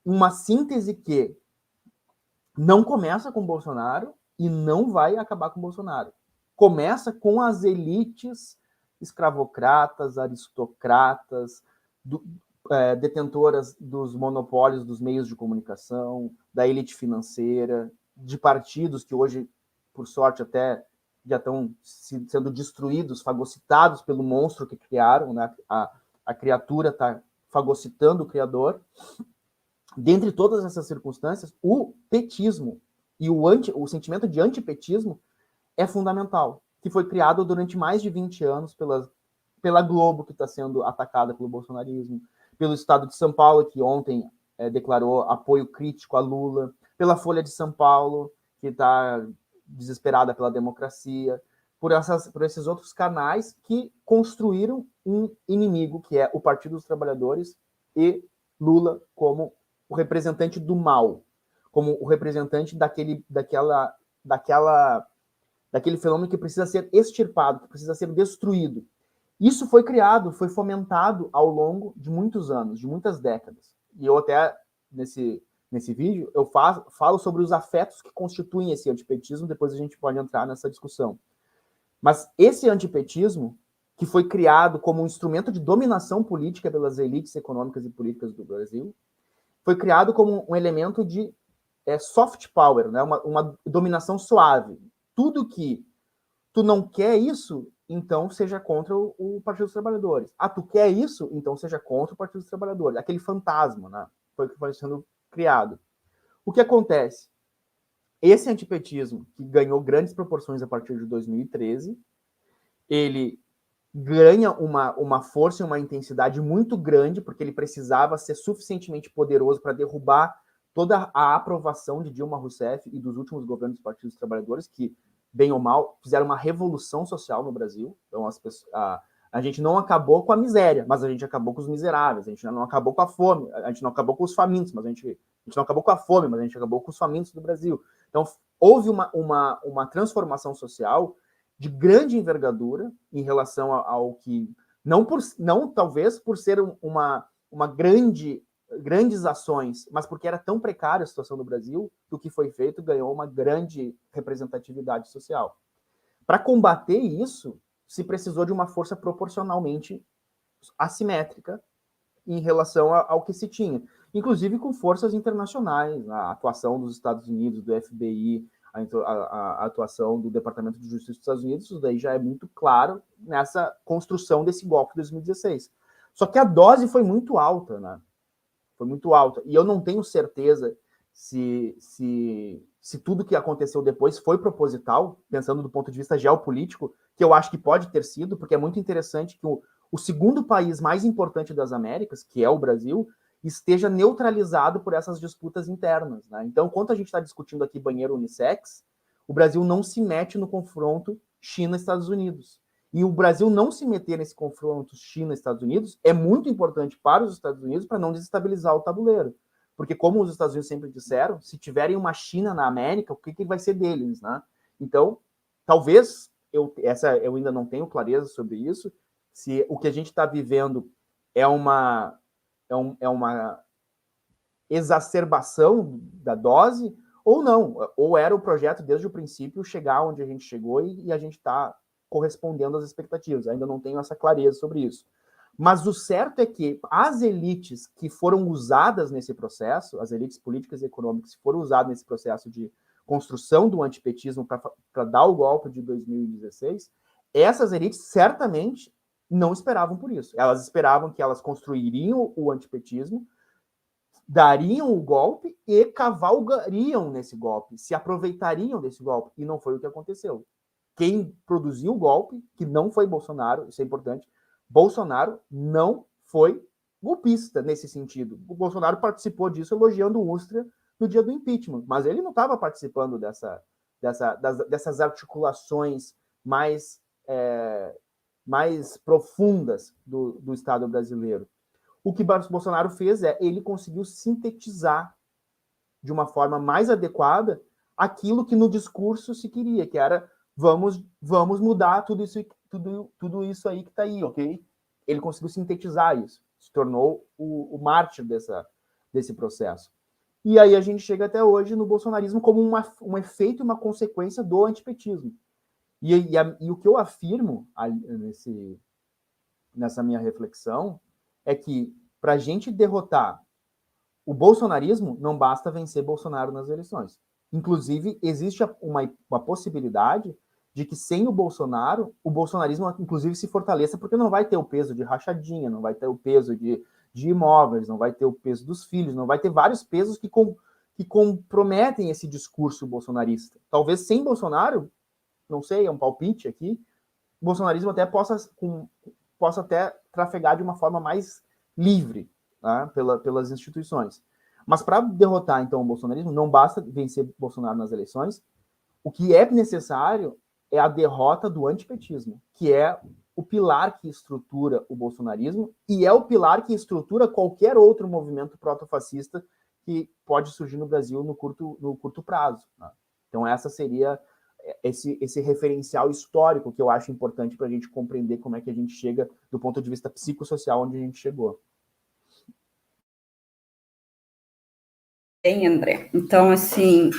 Uma síntese que não começa com Bolsonaro e não vai acabar com Bolsonaro. Começa com as elites escravocratas, aristocratas, detentoras dos monopólios dos meios de comunicação, da elite financeira, de partidos que hoje, por sorte, até já estão sendo destruídos, fagocitados pelo monstro que criaram, né? A criatura está fagocitando o criador. Dentre todas essas circunstâncias, o petismo e o sentimento de antipetismo é fundamental, que foi criado durante mais de 20 anos pela Globo, que está sendo atacada pelo bolsonarismo, pelo Estado de São Paulo, que ontem declarou apoio crítico a Lula, pela Folha de São Paulo, que está desesperada pela democracia, por esses outros canais que construíram um inimigo, que é o Partido dos Trabalhadores e Lula como o representante do mal, como o representante daquele fenômeno que precisa ser extirpado, que precisa ser destruído. Isso foi criado, foi fomentado ao longo de muitos anos, de muitas décadas. E eu até, nesse vídeo, eu falo sobre os afetos que constituem esse antipetismo, depois a gente pode entrar nessa discussão. Mas esse antipetismo, que foi criado como um instrumento de dominação política pelas elites econômicas e políticas do Brasil, foi criado como um elemento de soft power, né? uma dominação suave. Tudo que tu não quer isso, então seja contra o Partido dos Trabalhadores. Ah, tu quer isso? Então seja contra o Partido dos Trabalhadores. Aquele fantasma, né? Foi sendo criado. O que acontece? Esse antipetismo, que ganhou grandes proporções a partir de 2013, ele ganha uma força e uma intensidade muito grande, porque ele precisava ser suficientemente poderoso para derrubar toda a aprovação de Dilma Rousseff e dos últimos governos do Partido dos Trabalhadores, que, bem ou mal, fizeram uma revolução social no Brasil. Então, a gente não acabou com a miséria, mas a gente acabou com os miseráveis. A gente não acabou com a fome, a gente não acabou com os famintos, mas a gente não acabou com a fome, mas a gente acabou com os famintos do Brasil. Então, houve uma transformação social de grande envergadura em relação ao que, não talvez por ser uma grandes ações, mas porque era tão precária a situação do Brasil, que o que foi feito ganhou uma grande representatividade social. Para combater isso, se precisou de uma força proporcionalmente assimétrica em relação ao que se tinha, inclusive com forças internacionais, a atuação dos Estados Unidos, do FBI, a atuação do Departamento de Justiça dos Estados Unidos. Isso daí já é muito claro nessa construção desse golpe de 2016. Só que a dose foi muito alta, né? Foi muito alta. E eu não tenho certeza se tudo que aconteceu depois foi proposital, pensando do ponto de vista geopolítico, que eu acho que pode ter sido, porque é muito interessante que o segundo país mais importante das Américas, que é o Brasil, esteja neutralizado por essas disputas internas, né? Então, enquanto a gente está discutindo aqui banheiro unissex, o Brasil não se mete no confronto China-Estados Unidos. E o Brasil não se meter nesse confronto China-Estados Unidos é muito importante para os Estados Unidos para não desestabilizar o tabuleiro. Porque, como os Estados Unidos sempre disseram, se tiverem uma China na América, o que vai ser deles, né? Então, talvez, eu ainda não tenho clareza sobre isso, se o que a gente está vivendo é uma exacerbação da dose, ou não, ou era o projeto desde o princípio chegar onde a gente chegou e a gente está correspondendo às expectativas. Ainda não tenho essa clareza sobre isso. Mas o certo é que as elites que foram usadas nesse processo, as elites políticas e econômicas que foram usadas nesse processo de construção do antipetismo para dar o golpe de 2016, essas elites certamente não esperavam por isso. Elas esperavam que elas construiriam o antipetismo, dariam o golpe e cavalgariam nesse golpe, se aproveitariam desse golpe. E não foi o que aconteceu. Quem produziu o golpe, que não foi Bolsonaro, isso é importante, Bolsonaro não foi golpista nesse sentido. O Bolsonaro participou disso elogiando o Ustra no dia do impeachment, mas ele não estava participando dessas articulações mais profundas do Estado brasileiro. O que Bolsonaro fez ele conseguiu sintetizar de uma forma mais adequada aquilo que no discurso se queria, que era vamos mudar tudo isso aí que está aí, ok? Ele conseguiu sintetizar isso, se tornou o mártir desse processo. E aí a gente chega até hoje no bolsonarismo como um efeito e uma consequência do antipetismo. E o que eu afirmo nessa minha reflexão é que para a gente derrotar o bolsonarismo, não basta vencer Bolsonaro nas eleições. Inclusive, existe uma possibilidade de que sem o bolsonarismo, inclusive, se fortaleça, porque não vai ter o peso de rachadinha, não vai ter o peso de imóveis, não vai ter o peso dos filhos, não vai ter vários pesos que comprometem esse discurso bolsonarista. Talvez sem Bolsonaro, não sei, é um palpite aqui, o bolsonarismo até possa até trafegar de uma forma mais livre, tá? Pelas instituições. Mas para derrotar, então, o bolsonarismo, não basta vencer Bolsonaro nas eleições. O que é necessário é a derrota do antipetismo, que é o pilar que estrutura o bolsonarismo e é o pilar que estrutura qualquer outro movimento protofascista que pode surgir no Brasil no curto prazo. Né? Então, essa seria esse referencial histórico que eu acho importante para a gente compreender como é que a gente chega do ponto de vista psicossocial onde a gente chegou. Bem, André. Então, assim,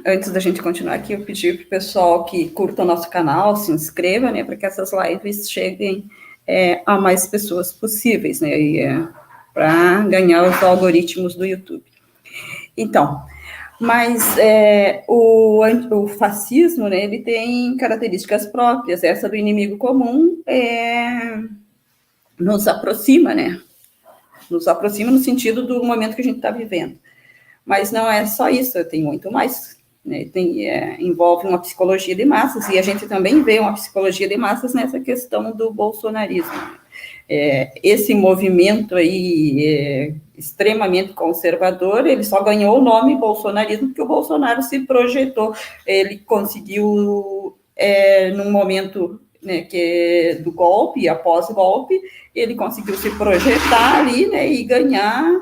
antes da gente continuar aqui, eu pedi para o pessoal que curta o nosso canal, se inscreva, né, para que essas lives cheguem a mais pessoas possíveis, né, para ganhar os algoritmos do YouTube. Então, mas o fascismo, né, ele tem características próprias. Essa do inimigo comum nos aproxima, né? Nos aproxima no sentido do momento que a gente está vivendo. Mas não é só isso, tem muito mais. Né? Envolve uma psicologia de massas, e a gente também vê uma psicologia de massas nessa questão do bolsonarismo. Esse movimento aí extremamente conservador, ele só ganhou o nome bolsonarismo porque o Bolsonaro se projetou. Ele conseguiu, num momento, né, do golpe, após o golpe, ele conseguiu se projetar ali, né, e ganhar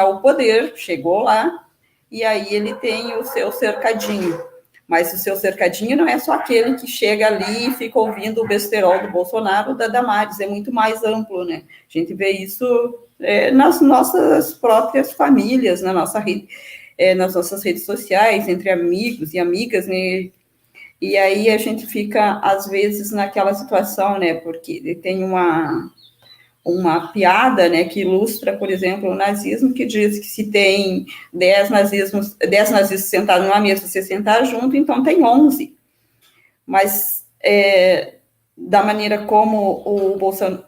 o poder, chegou lá, e aí ele tem o seu cercadinho. Mas o seu cercadinho não é só aquele que chega ali e fica ouvindo o besterol do Bolsonaro, da Damares, é muito mais amplo, né? A gente vê isso nas nossas próprias famílias, nas nossas redes sociais, entre amigos e amigas, né? E aí a gente fica, às vezes, naquela situação, né? Porque tem uma piada, né, que ilustra, por exemplo, o nazismo, que diz que se tem 10 nazistas sentados numa mesa, você sentar junto, então tem 11. Mas, da maneira como o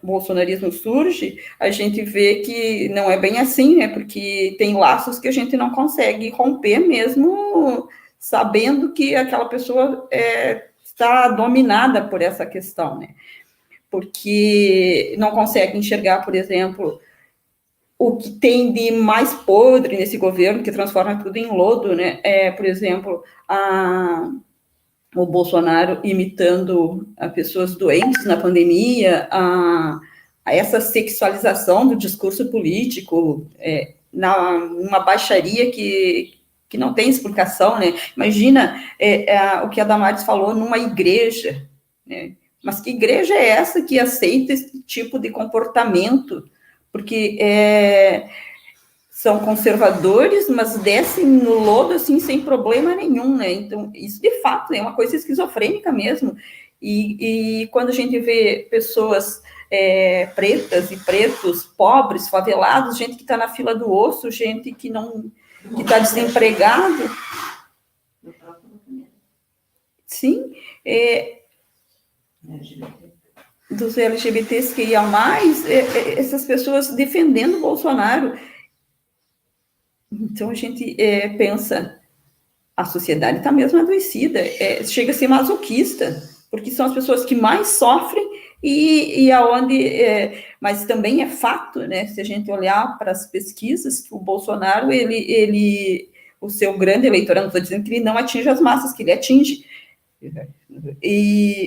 bolsonarismo surge, a gente vê que não é bem assim, né, porque tem laços que a gente não consegue romper mesmo sabendo que aquela pessoa está dominada por essa questão, né? Porque não consegue enxergar, por exemplo, o que tem de mais podre nesse governo, que transforma tudo em lodo, né? Por exemplo, o Bolsonaro imitando pessoas doentes na pandemia, a essa sexualização do discurso político, uma baixaria que não tem explicação, né? Imagina o que a Damares falou numa igreja, né? Mas que igreja é essa que aceita esse tipo de comportamento? Porque são conservadores, mas descem no lodo, assim, sem problema nenhum, né? Então, isso, de fato, é uma coisa esquizofrênica mesmo. E quando a gente vê pessoas pretas e pretos, pobres, favelados, gente que está na fila do osso, gente que está desempregado. Sim, dos LGBTs que iam mais, essas pessoas defendendo o Bolsonaro. Então, a gente pensa, a sociedade está mesmo adoecida, chega a ser masoquista, porque são as pessoas que mais sofrem e aonde... mas também é fato, né, se a gente olhar para as pesquisas, o Bolsonaro, o seu grande eleitorado, não estou dizendo que ele não atinge as massas, que ele atinge,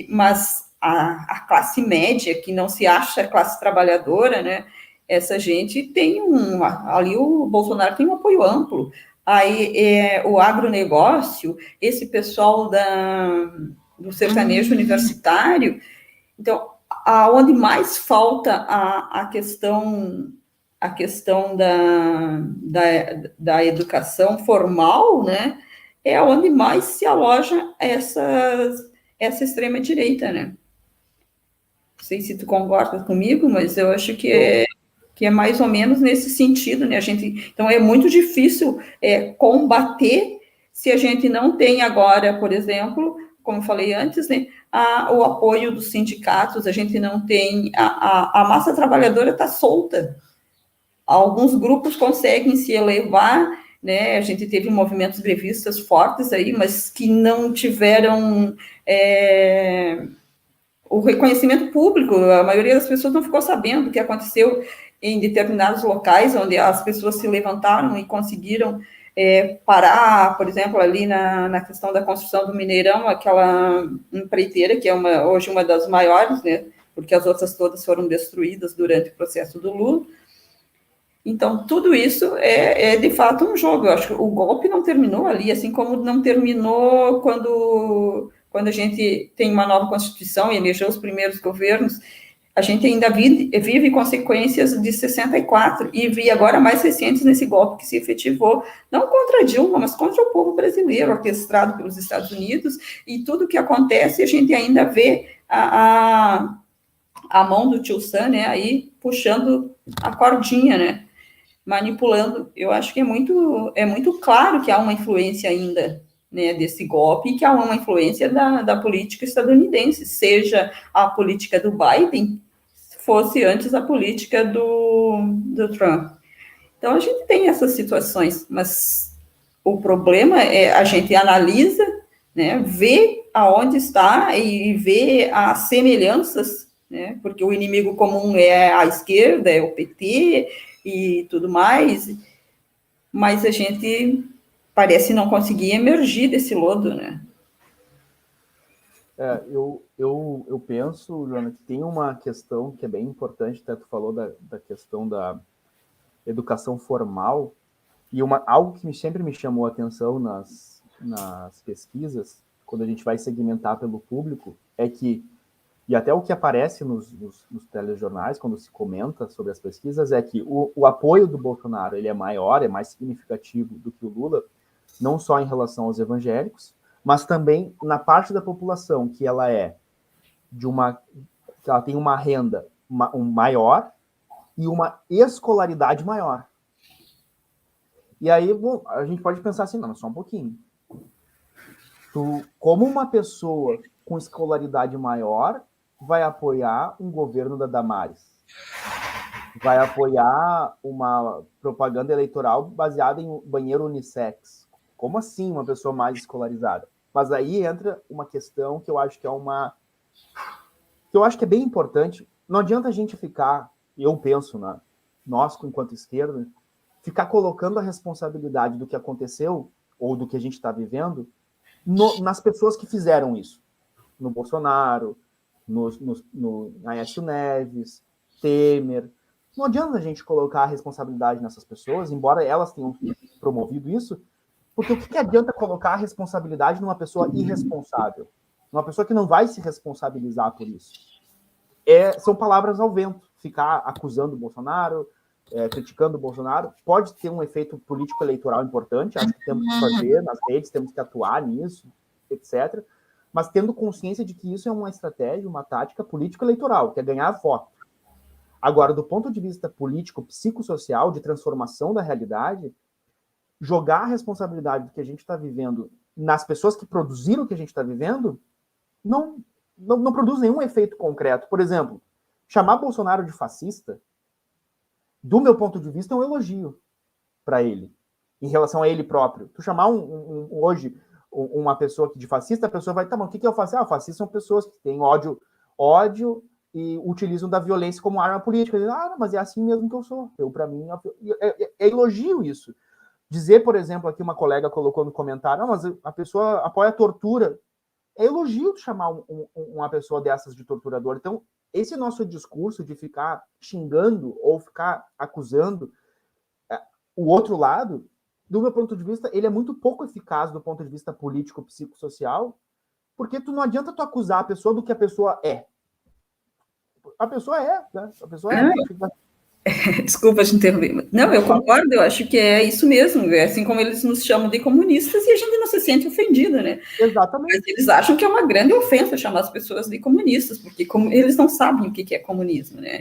mas a classe média, que não se acha classe trabalhadora, né, essa gente tem ali o Bolsonaro tem um apoio amplo. Aí o agronegócio, esse pessoal do sertanejo universitário, então, aonde mais falta a questão da educação formal, né, é onde mais se aloja essa extrema-direita, né? Não sei se tu concorda comigo, mas eu acho que é mais ou menos nesse sentido, né? Então, é muito difícil combater se a gente não tem agora, por exemplo, como eu falei antes, né, o apoio dos sindicatos, a gente não tem... A massa trabalhadora está solta. Alguns grupos conseguem se elevar, né? A gente teve movimentos grevistas fortes aí, mas que não tiveram... o reconhecimento público, a maioria das pessoas não ficou sabendo o que aconteceu em determinados locais, onde as pessoas se levantaram e conseguiram parar, por exemplo, ali na questão da construção do Mineirão, aquela empreiteira, que é hoje uma das maiores, né, porque as outras todas foram destruídas durante o processo do Lula. Então, tudo isso é de fato um jogo. Eu acho que o golpe não terminou ali, assim como não terminou quando a gente tem uma nova Constituição e elegeu os primeiros governos, a gente ainda vive consequências de 64 e vi agora mais recentes nesse golpe que se efetivou, não contra Dilma, mas contra o povo brasileiro, orquestrado pelos Estados Unidos, e tudo que acontece, a gente ainda vê a mão do tio Sam, né, aí puxando a cordinha, né, manipulando. Eu acho que é muito claro que há uma influência ainda, né, desse golpe, e que há uma influência da política estadunidense, seja a política do Biden, fosse antes a política do Trump. Então, a gente tem essas situações, mas o problema é a gente analisa, né, vê aonde está e vê as semelhanças, né, porque o inimigo comum é a esquerda, é o PT e tudo mais, mas a gente parece não conseguir emergir desse lodo, né? Eu penso, Joana, que tem uma questão que é bem importante, até tu falou da questão da educação formal, e algo que sempre me chamou a atenção nas pesquisas, quando a gente vai segmentar pelo público, é que, e até o que aparece nos telejornais, quando se comenta sobre as pesquisas, é que o apoio do Bolsonaro ele é maior, é mais significativo do que o Lula, não só em relação aos evangélicos, mas também na parte da população que ela que ela tem uma renda maior e uma escolaridade maior. E aí, bom, a gente pode pensar assim, não, só um pouquinho. Como uma pessoa com escolaridade maior vai apoiar um governo da Damares? Vai apoiar uma propaganda eleitoral baseada em banheiro unissex? Como assim uma pessoa mais escolarizada? Mas aí entra uma questão que eu acho que é bem importante. Não adianta a gente ficar, eu penso, nós, enquanto esquerda, ficar colocando a responsabilidade do que aconteceu ou do que a gente está vivendo nas pessoas que fizeram isso. No Bolsonaro, no Aécio Neves, Temer. Não adianta a gente colocar a responsabilidade nessas pessoas, embora elas tenham promovido isso, porque o que adianta colocar a responsabilidade numa pessoa irresponsável? Uma pessoa que não vai se responsabilizar por isso. São palavras ao vento. Ficar acusando o Bolsonaro, criticando o Bolsonaro, pode ter um efeito político-eleitoral importante, acho que temos que fazer nas redes, temos que atuar nisso, etc., mas tendo consciência de que isso é uma estratégia, uma tática político-eleitoral, que é ganhar voto. Agora, do ponto de vista político, psicossocial, de transformação da realidade, jogar a responsabilidade do que a gente está vivendo nas pessoas que produziram o que a gente está vivendo não produz nenhum efeito concreto. Por exemplo, chamar Bolsonaro de fascista, do meu ponto de vista, é um elogio para ele, em relação a ele próprio. Tu chamar hoje uma pessoa de fascista, a pessoa vai, tá, mas o que é o fascista? O fascista são pessoas que têm ódio e utilizam da violência como arma política. Mas é assim mesmo que eu sou. Para mim, é elogio isso. Dizer, por exemplo, aqui uma colega colocou no comentário, mas a pessoa apoia a tortura. É elogio de chamar uma pessoa dessas de torturador. Então, esse nosso discurso de ficar xingando ou ficar acusando o outro lado, do meu ponto de vista, ele é muito pouco eficaz do ponto de vista político, psicossocial, porque não adianta tu acusar a pessoa do que a pessoa é. A pessoa é, né? A pessoa é. Desculpa te interromper. Não, eu concordo, eu acho que é isso mesmo. É assim como eles nos chamam de comunistas e a gente não se sente ofendido, né? Exatamente. Mas eles acham que é uma grande ofensa chamar as pessoas de comunistas, porque eles não sabem o que é comunismo, né?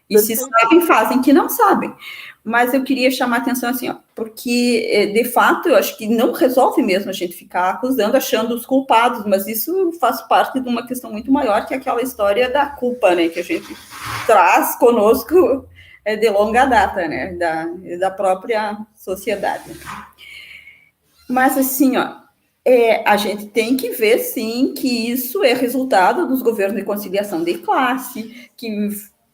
E se sabem, fazem que não sabem. Mas eu queria chamar a atenção assim, ó, porque, de fato, eu acho que não resolve mesmo a gente ficar acusando, achando os culpados, mas isso faz parte de uma questão muito maior, que é aquela história da culpa, né, que a gente traz conosco de longa data, né, da própria sociedade. Mas, assim, ó, a gente tem que ver, sim, que isso é resultado dos governos de conciliação de classe,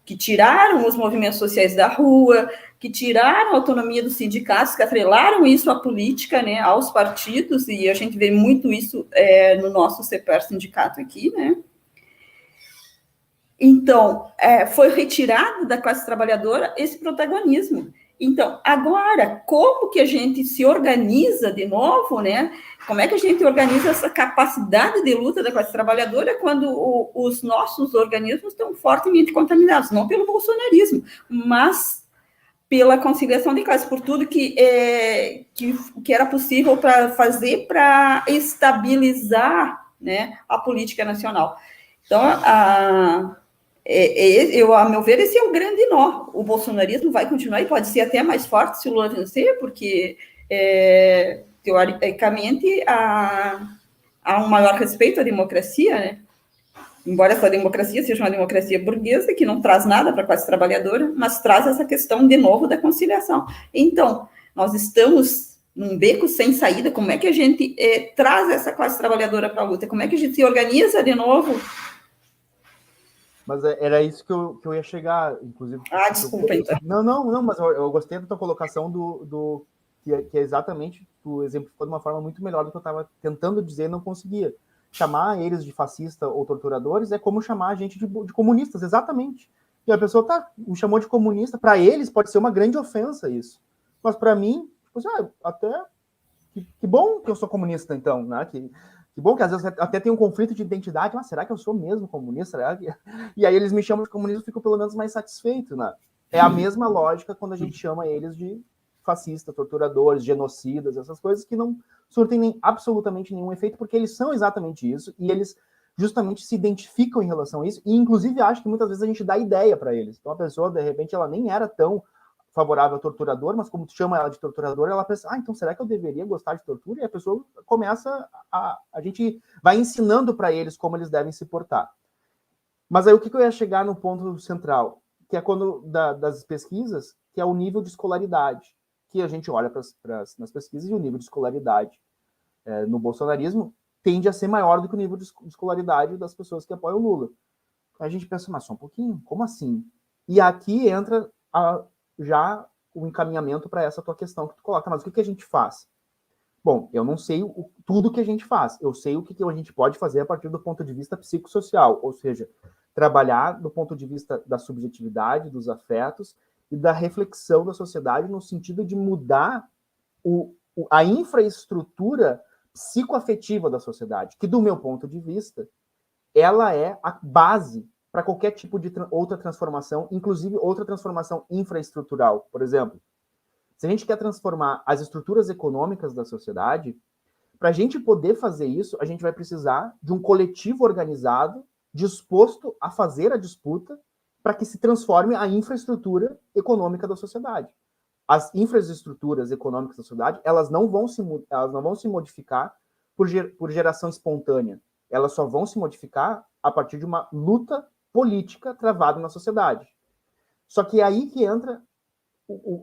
que tiraram os movimentos sociais da rua, que tiraram a autonomia dos sindicatos, que atrelaram isso à política, né, aos partidos, e a gente vê muito isso no nosso CEPER sindicato aqui, né. Então, foi retirado da classe trabalhadora esse protagonismo. Então, agora, como que a gente se organiza de novo, né? Como é que a gente organiza essa capacidade de luta da classe trabalhadora quando os nossos organismos estão fortemente contaminados, não pelo bolsonarismo, mas pela conciliação de classe, por tudo que era possível para fazer para estabilizar, né, a política nacional. Então, a meu ver, esse é o grande nó. O bolsonarismo vai continuar e pode ser até mais forte se o Lula vencer, porque, teoricamente, há um maior respeito à democracia, né? Embora essa democracia seja uma democracia burguesa, que não traz nada para a classe trabalhadora, mas traz essa questão, de novo, da conciliação. Então, nós estamos num beco sem saída. Como é que a gente traz essa classe trabalhadora para a luta? Como é que a gente se organiza de novo? Mas era isso que eu ia chegar, inclusive. Desculpa, então. Não, mas eu gostei da tua colocação que é exatamente, tu exemplificou de uma forma muito melhor do que eu estava tentando dizer e não conseguia. Chamar eles de fascista ou torturadores é como chamar a gente de comunistas, exatamente. E a pessoa me chamou de comunista, para eles pode ser uma grande ofensa isso. Mas para mim, até que bom que eu sou comunista, então, né? Que bom que às vezes até tem um conflito de identidade. Mas será que eu sou mesmo comunista? E aí eles me chamam de comunista, eu fico pelo menos mais satisfeito, né? É a mesma lógica quando a gente chama eles de fascistas, torturadores, genocidas, essas coisas que não surtem absolutamente nenhum efeito, porque eles são exatamente isso, e eles justamente se identificam em relação a isso, e inclusive acho que muitas vezes a gente dá ideia para eles. Então a pessoa, de repente, ela nem era tão favorável ao torturador, mas como tu chama ela de torturador, ela pensa, então será que eu deveria gostar de tortura? E a pessoa começa a gente vai ensinando para eles como eles devem se portar. Mas aí o que eu ia chegar no ponto central, que é quando das pesquisas, que é o nível de escolaridade, que a gente olha nas pesquisas, e o nível de escolaridade no bolsonarismo tende a ser maior do que o nível de escolaridade das pessoas que apoiam o Lula. A gente pensa, mas só um pouquinho, como assim? E aqui entra já o encaminhamento para essa tua questão que tu coloca. Mas o que a gente faz? Bom, eu não sei tudo que a gente faz. Eu sei o que a gente pode fazer a partir do ponto de vista psicossocial, ou seja, trabalhar do ponto de vista da subjetividade, dos afetos e da reflexão da sociedade no sentido de mudar a infraestrutura psicoafetiva da sociedade, que, do meu ponto de vista, ela é a base para qualquer tipo de outra transformação, inclusive outra transformação infraestrutural. Por exemplo, se a gente quer transformar as estruturas econômicas da sociedade, para a gente poder fazer isso, a gente vai precisar de um coletivo organizado, disposto a fazer a disputa para que se transforme a infraestrutura econômica da sociedade. As infraestruturas econômicas da sociedade, elas não vão se modificar por geração espontânea. Elas só vão se modificar a partir de uma luta política travada na sociedade. Só que é aí que entra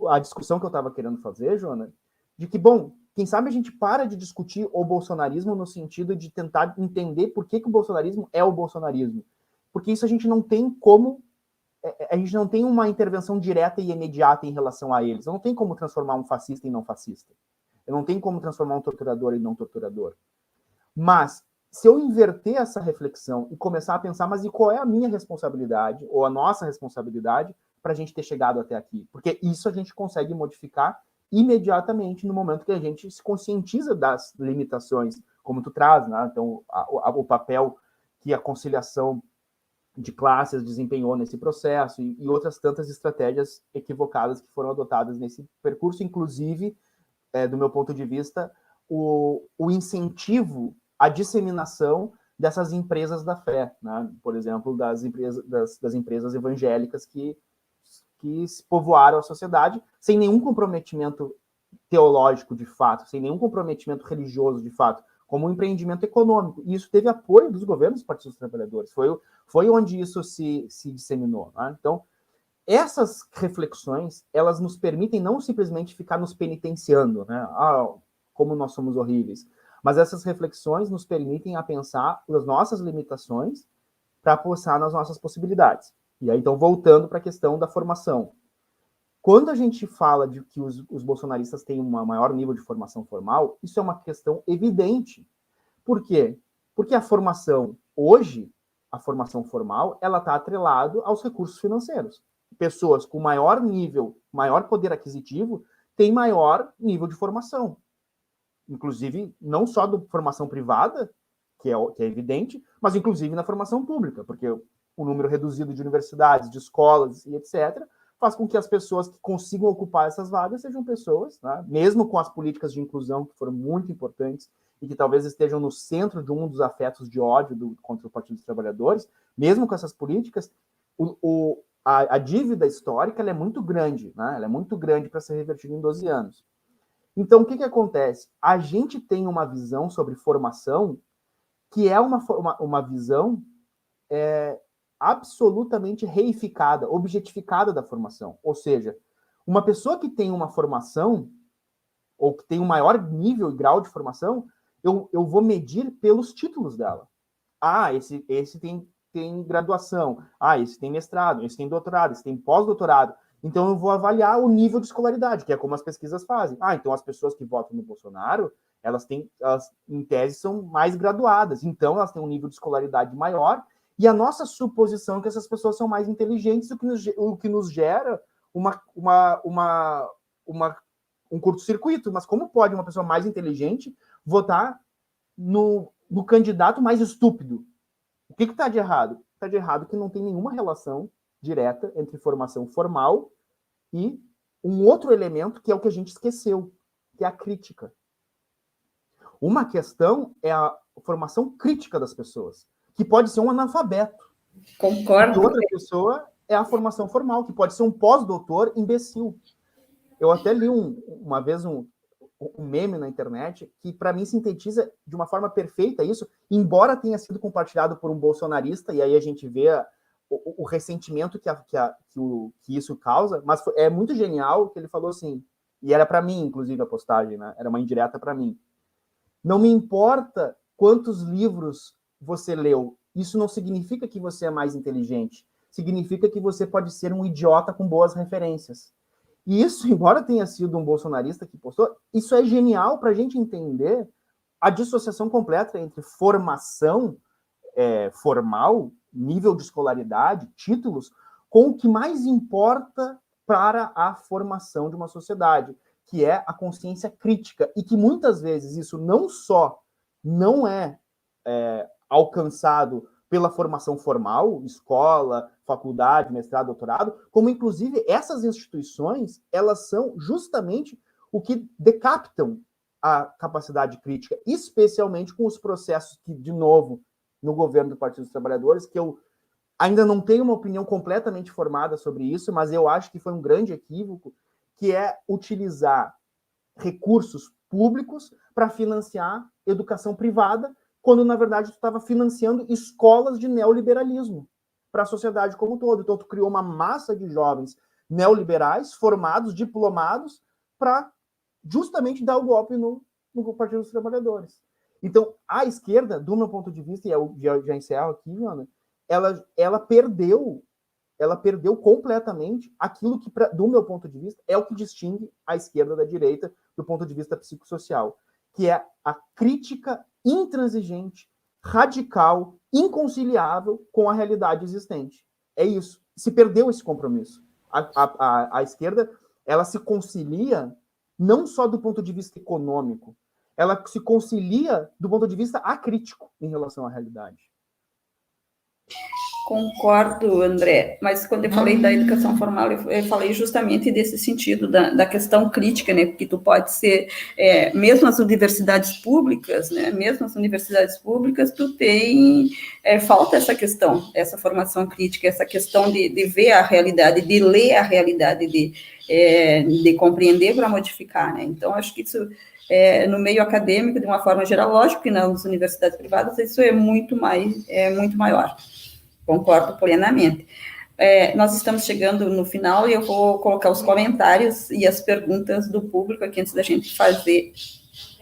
a discussão que eu estava querendo fazer, Joana, de que, bom, quem sabe a gente para de discutir o bolsonarismo no sentido de tentar entender por que o bolsonarismo é o bolsonarismo. Porque isso a gente não tem como, a gente não tem uma intervenção direta e imediata em relação a eles. Eu não tem como transformar um fascista em não fascista. Eu não tenho como transformar um torturador em não torturador. Mas, se eu inverter essa reflexão e começar a pensar, mas e qual é a minha responsabilidade, ou a nossa responsabilidade, para a gente ter chegado até aqui? Porque isso a gente consegue modificar imediatamente no momento que a gente se conscientiza das limitações, como tu traz, né? Então, o papel que a conciliação de classes desempenhou nesse processo e outras tantas estratégias equivocadas que foram adotadas nesse percurso, inclusive, do meu ponto de vista, o incentivo à disseminação dessas empresas da fé, né? Por exemplo, das empresas evangélicas que se povoaram a sociedade sem nenhum comprometimento teológico de fato, sem nenhum comprometimento religioso de fato, como um empreendimento econômico. E isso teve apoio dos governos dos partidos trabalhadores. Foi onde isso se disseminou, né? Então, essas reflexões, elas nos permitem não simplesmente ficar nos penitenciando, né? Como nós somos horríveis. Mas essas reflexões nos permitem a pensar as nossas limitações para apostar nas nossas possibilidades. E aí, então, voltando para a questão da formação. Quando a gente fala de que os bolsonaristas têm um maior nível de formação formal, isso é uma questão evidente. Por quê? Porque a formação, hoje, a formação formal, ela está atrelada aos recursos financeiros. Pessoas com maior nível, maior poder aquisitivo, têm maior nível de formação. Inclusive, não só da formação privada, que é evidente, mas inclusive na formação pública, porque o número reduzido de universidades, de escolas e etc., faz com que as pessoas que consigam ocupar essas vagas sejam pessoas, né, mesmo com as políticas de inclusão, que foram muito importantes e que talvez estejam no centro de um dos afetos de ódio contra o Partido dos Trabalhadores, mesmo com essas políticas, a dívida histórica ela é muito grande, né? Ela é muito grande para ser revertida em 12 anos. Então, o que acontece? A gente tem uma visão sobre formação que é uma visão absolutamente reificada, objetificada da formação. Ou seja, uma pessoa que tem uma formação, ou que tem um maior nível e grau de formação, eu vou medir pelos títulos dela. Esse tem graduação, esse tem mestrado, esse tem doutorado, esse tem pós-doutorado. Então eu vou avaliar o nível de escolaridade, que é como as pesquisas fazem. Então as pessoas que votam no Bolsonaro, elas em tese são mais graduadas, então elas têm um nível de escolaridade maior, e a nossa suposição é que essas pessoas são mais inteligentes, o que nos gera um curto-circuito. Mas como pode uma pessoa mais inteligente votar no candidato mais estúpido? O que está de errado? Está de errado que não tem nenhuma relação direta entre formação formal e um outro elemento que é o que a gente esqueceu, que é a crítica. Uma questão é a formação crítica das pessoas, que pode ser um analfabeto. Concordo. E outra pessoa é a formação formal, que pode ser um pós-doutor imbecil. Eu até li uma vez um meme na internet que, para mim, sintetiza de uma forma perfeita isso, embora tenha sido compartilhado por um bolsonarista, e aí a gente vê o ressentimento que isso causa, mas é muito genial que ele falou assim, e era para mim, inclusive, a postagem, né? Era uma indireta para mim. Não me importa quantos livros você leu, isso não significa que você é mais inteligente, significa que você pode ser um idiota com boas referências. E isso, embora tenha sido um bolsonarista que postou, isso é genial para a gente entender a dissociação completa entre formação formal, nível de escolaridade, títulos, com o que mais importa para a formação de uma sociedade, que é a consciência crítica, e que muitas vezes isso não só não é alcançado pela formação formal, escola, faculdade, mestrado, doutorado, como inclusive essas instituições, elas são justamente o que decapitam a capacidade crítica, especialmente com os processos que, de novo, no governo do Partido dos Trabalhadores, que eu ainda não tenho uma opinião completamente formada sobre isso, mas eu acho que foi um grande equívoco, que é utilizar recursos públicos para financiar educação privada, quando, na verdade, tu estava financiando escolas de neoliberalismo para a sociedade como um todo. Então, tu criou uma massa de jovens neoliberais, formados, diplomados, para justamente dar o golpe no Partido dos Trabalhadores. Então, a esquerda, do meu ponto de vista, e eu já encerro aqui, Ana, ela perdeu completamente aquilo que, do meu ponto de vista, é o que distingue a esquerda da direita do ponto de vista psicossocial, que é a crítica intransigente, radical, inconciliável com a realidade existente. É isso. Se perdeu esse compromisso. A esquerda, ela se concilia não só do ponto de vista econômico, ela se concilia do ponto de vista acrítico em relação à realidade. Concordo, André, mas quando eu falei da educação formal, eu falei justamente desse sentido, da questão crítica, né, porque tu pode ser, mesmo as universidades públicas, né, tu tem, falta essa questão, essa formação crítica, essa questão de ver a realidade, de ler a realidade, de compreender para modificar, né, então acho que isso, no meio acadêmico, de uma forma geral, lógico que nas universidades privadas isso é muito maior. Concordo plenamente. Nós estamos chegando no final e eu vou colocar os comentários e as perguntas do público aqui antes da gente fazer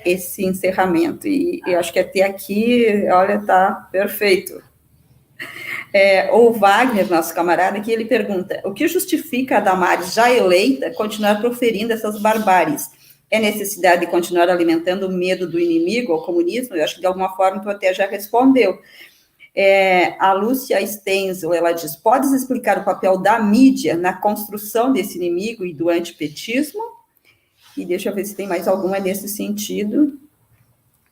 esse encerramento. E eu acho que até aqui, olha, tá perfeito. O Wagner, nosso camarada, aqui, ele pergunta: o que justifica a Damares, já eleita, continuar proferindo essas barbáries? É necessidade de continuar alimentando o medo do inimigo ao comunismo? Eu acho que de alguma forma tu até já respondeu. A Lúcia Stenzel, ela diz: podes explicar o papel da mídia na construção desse inimigo e do antipetismo? E deixa eu ver se tem mais alguma nesse sentido.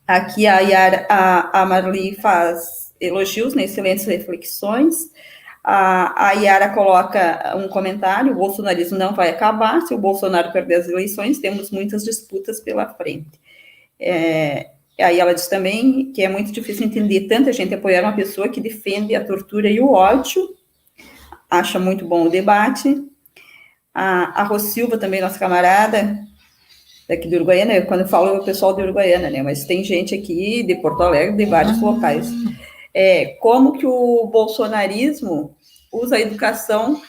Aqui a Marli faz elogios, né, excelentes reflexões. A Yara coloca um comentário: o bolsonarismo não vai acabar, se o Bolsonaro perder as eleições, temos muitas disputas pela frente. Aí ela diz também que é muito difícil entender tanta gente apoiar uma pessoa que defende a tortura e o ódio. Acha muito bom o debate. A Rosilva também, nossa camarada, daqui de Uruguaiana, quando eu falo o pessoal de Uruguaiana, né, mas tem gente aqui de Porto Alegre, de vários locais. Como que o bolsonarismo usa a educação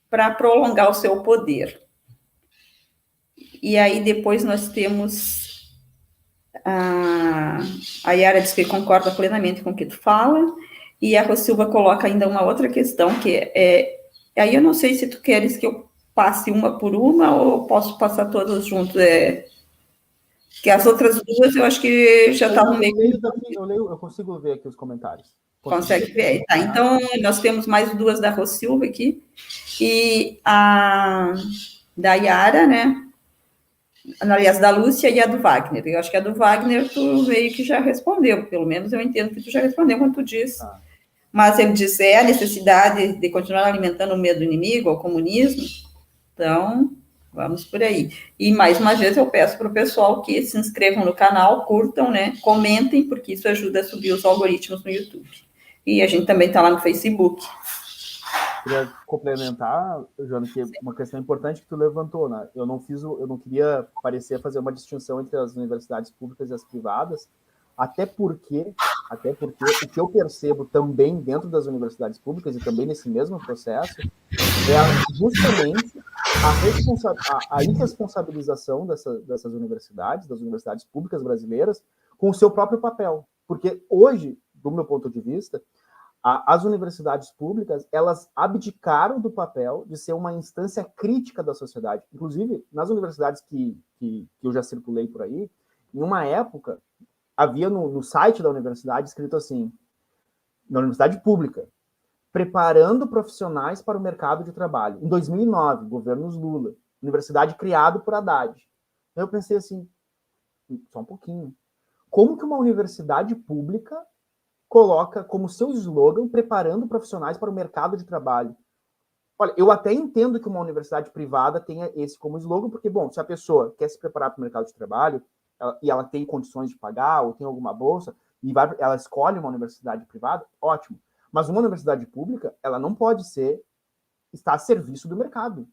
para prolongar o seu poder. E aí depois nós temos... A Yara diz que concorda plenamente com o que tu fala, e a Rosilva coloca ainda uma outra questão, que aí eu não sei se tu queres que eu passe uma por uma, ou posso passar todas juntas, que as outras duas eu acho que já estavam meio... Eu consigo ver aqui os comentários. Consegue ver? Tá, então nós temos mais duas da Rosilva aqui, e a da Yara, né? Aliás, da Lúcia e a do Wagner. Eu acho que a do Wagner tu meio que já respondeu, pelo menos eu entendo que tu já respondeu quando tu diz. Mas ele diz, a necessidade de continuar alimentando o medo do inimigo, ao comunismo. Então, vamos por aí. E, mais uma vez, eu peço para o pessoal que se inscrevam no canal, curtam, né, comentem, porque isso ajuda a subir os algoritmos no YouTube. E a gente também está lá no Facebook. Queria complementar, Joana, que uma questão importante que tu levantou, né? Eu não queria parecer fazer uma distinção entre as universidades públicas e as privadas, até porque o que eu percebo também dentro das universidades públicas e também nesse mesmo processo é justamente a irresponsabilização dessas universidades, das universidades públicas brasileiras, com o seu próprio papel. Porque hoje, do meu ponto de vista, as universidades públicas, elas abdicaram do papel de ser uma instância crítica da sociedade. Inclusive, nas universidades que eu já circulei por aí, em uma época, havia no site da universidade escrito assim, na universidade pública, preparando profissionais para o mercado de trabalho. Em 2009, governos Lula, universidade criada por Haddad. Eu pensei assim, só um pouquinho, como que uma universidade pública coloca como seu slogan preparando profissionais para o mercado de trabalho. Olha, eu até entendo que uma universidade privada tenha esse como slogan, porque, bom, se a pessoa quer se preparar para o mercado de trabalho e ela tem condições de pagar ou tem alguma bolsa, e ela escolhe uma universidade privada, ótimo. Mas uma universidade pública, ela não pode estar a serviço do mercado.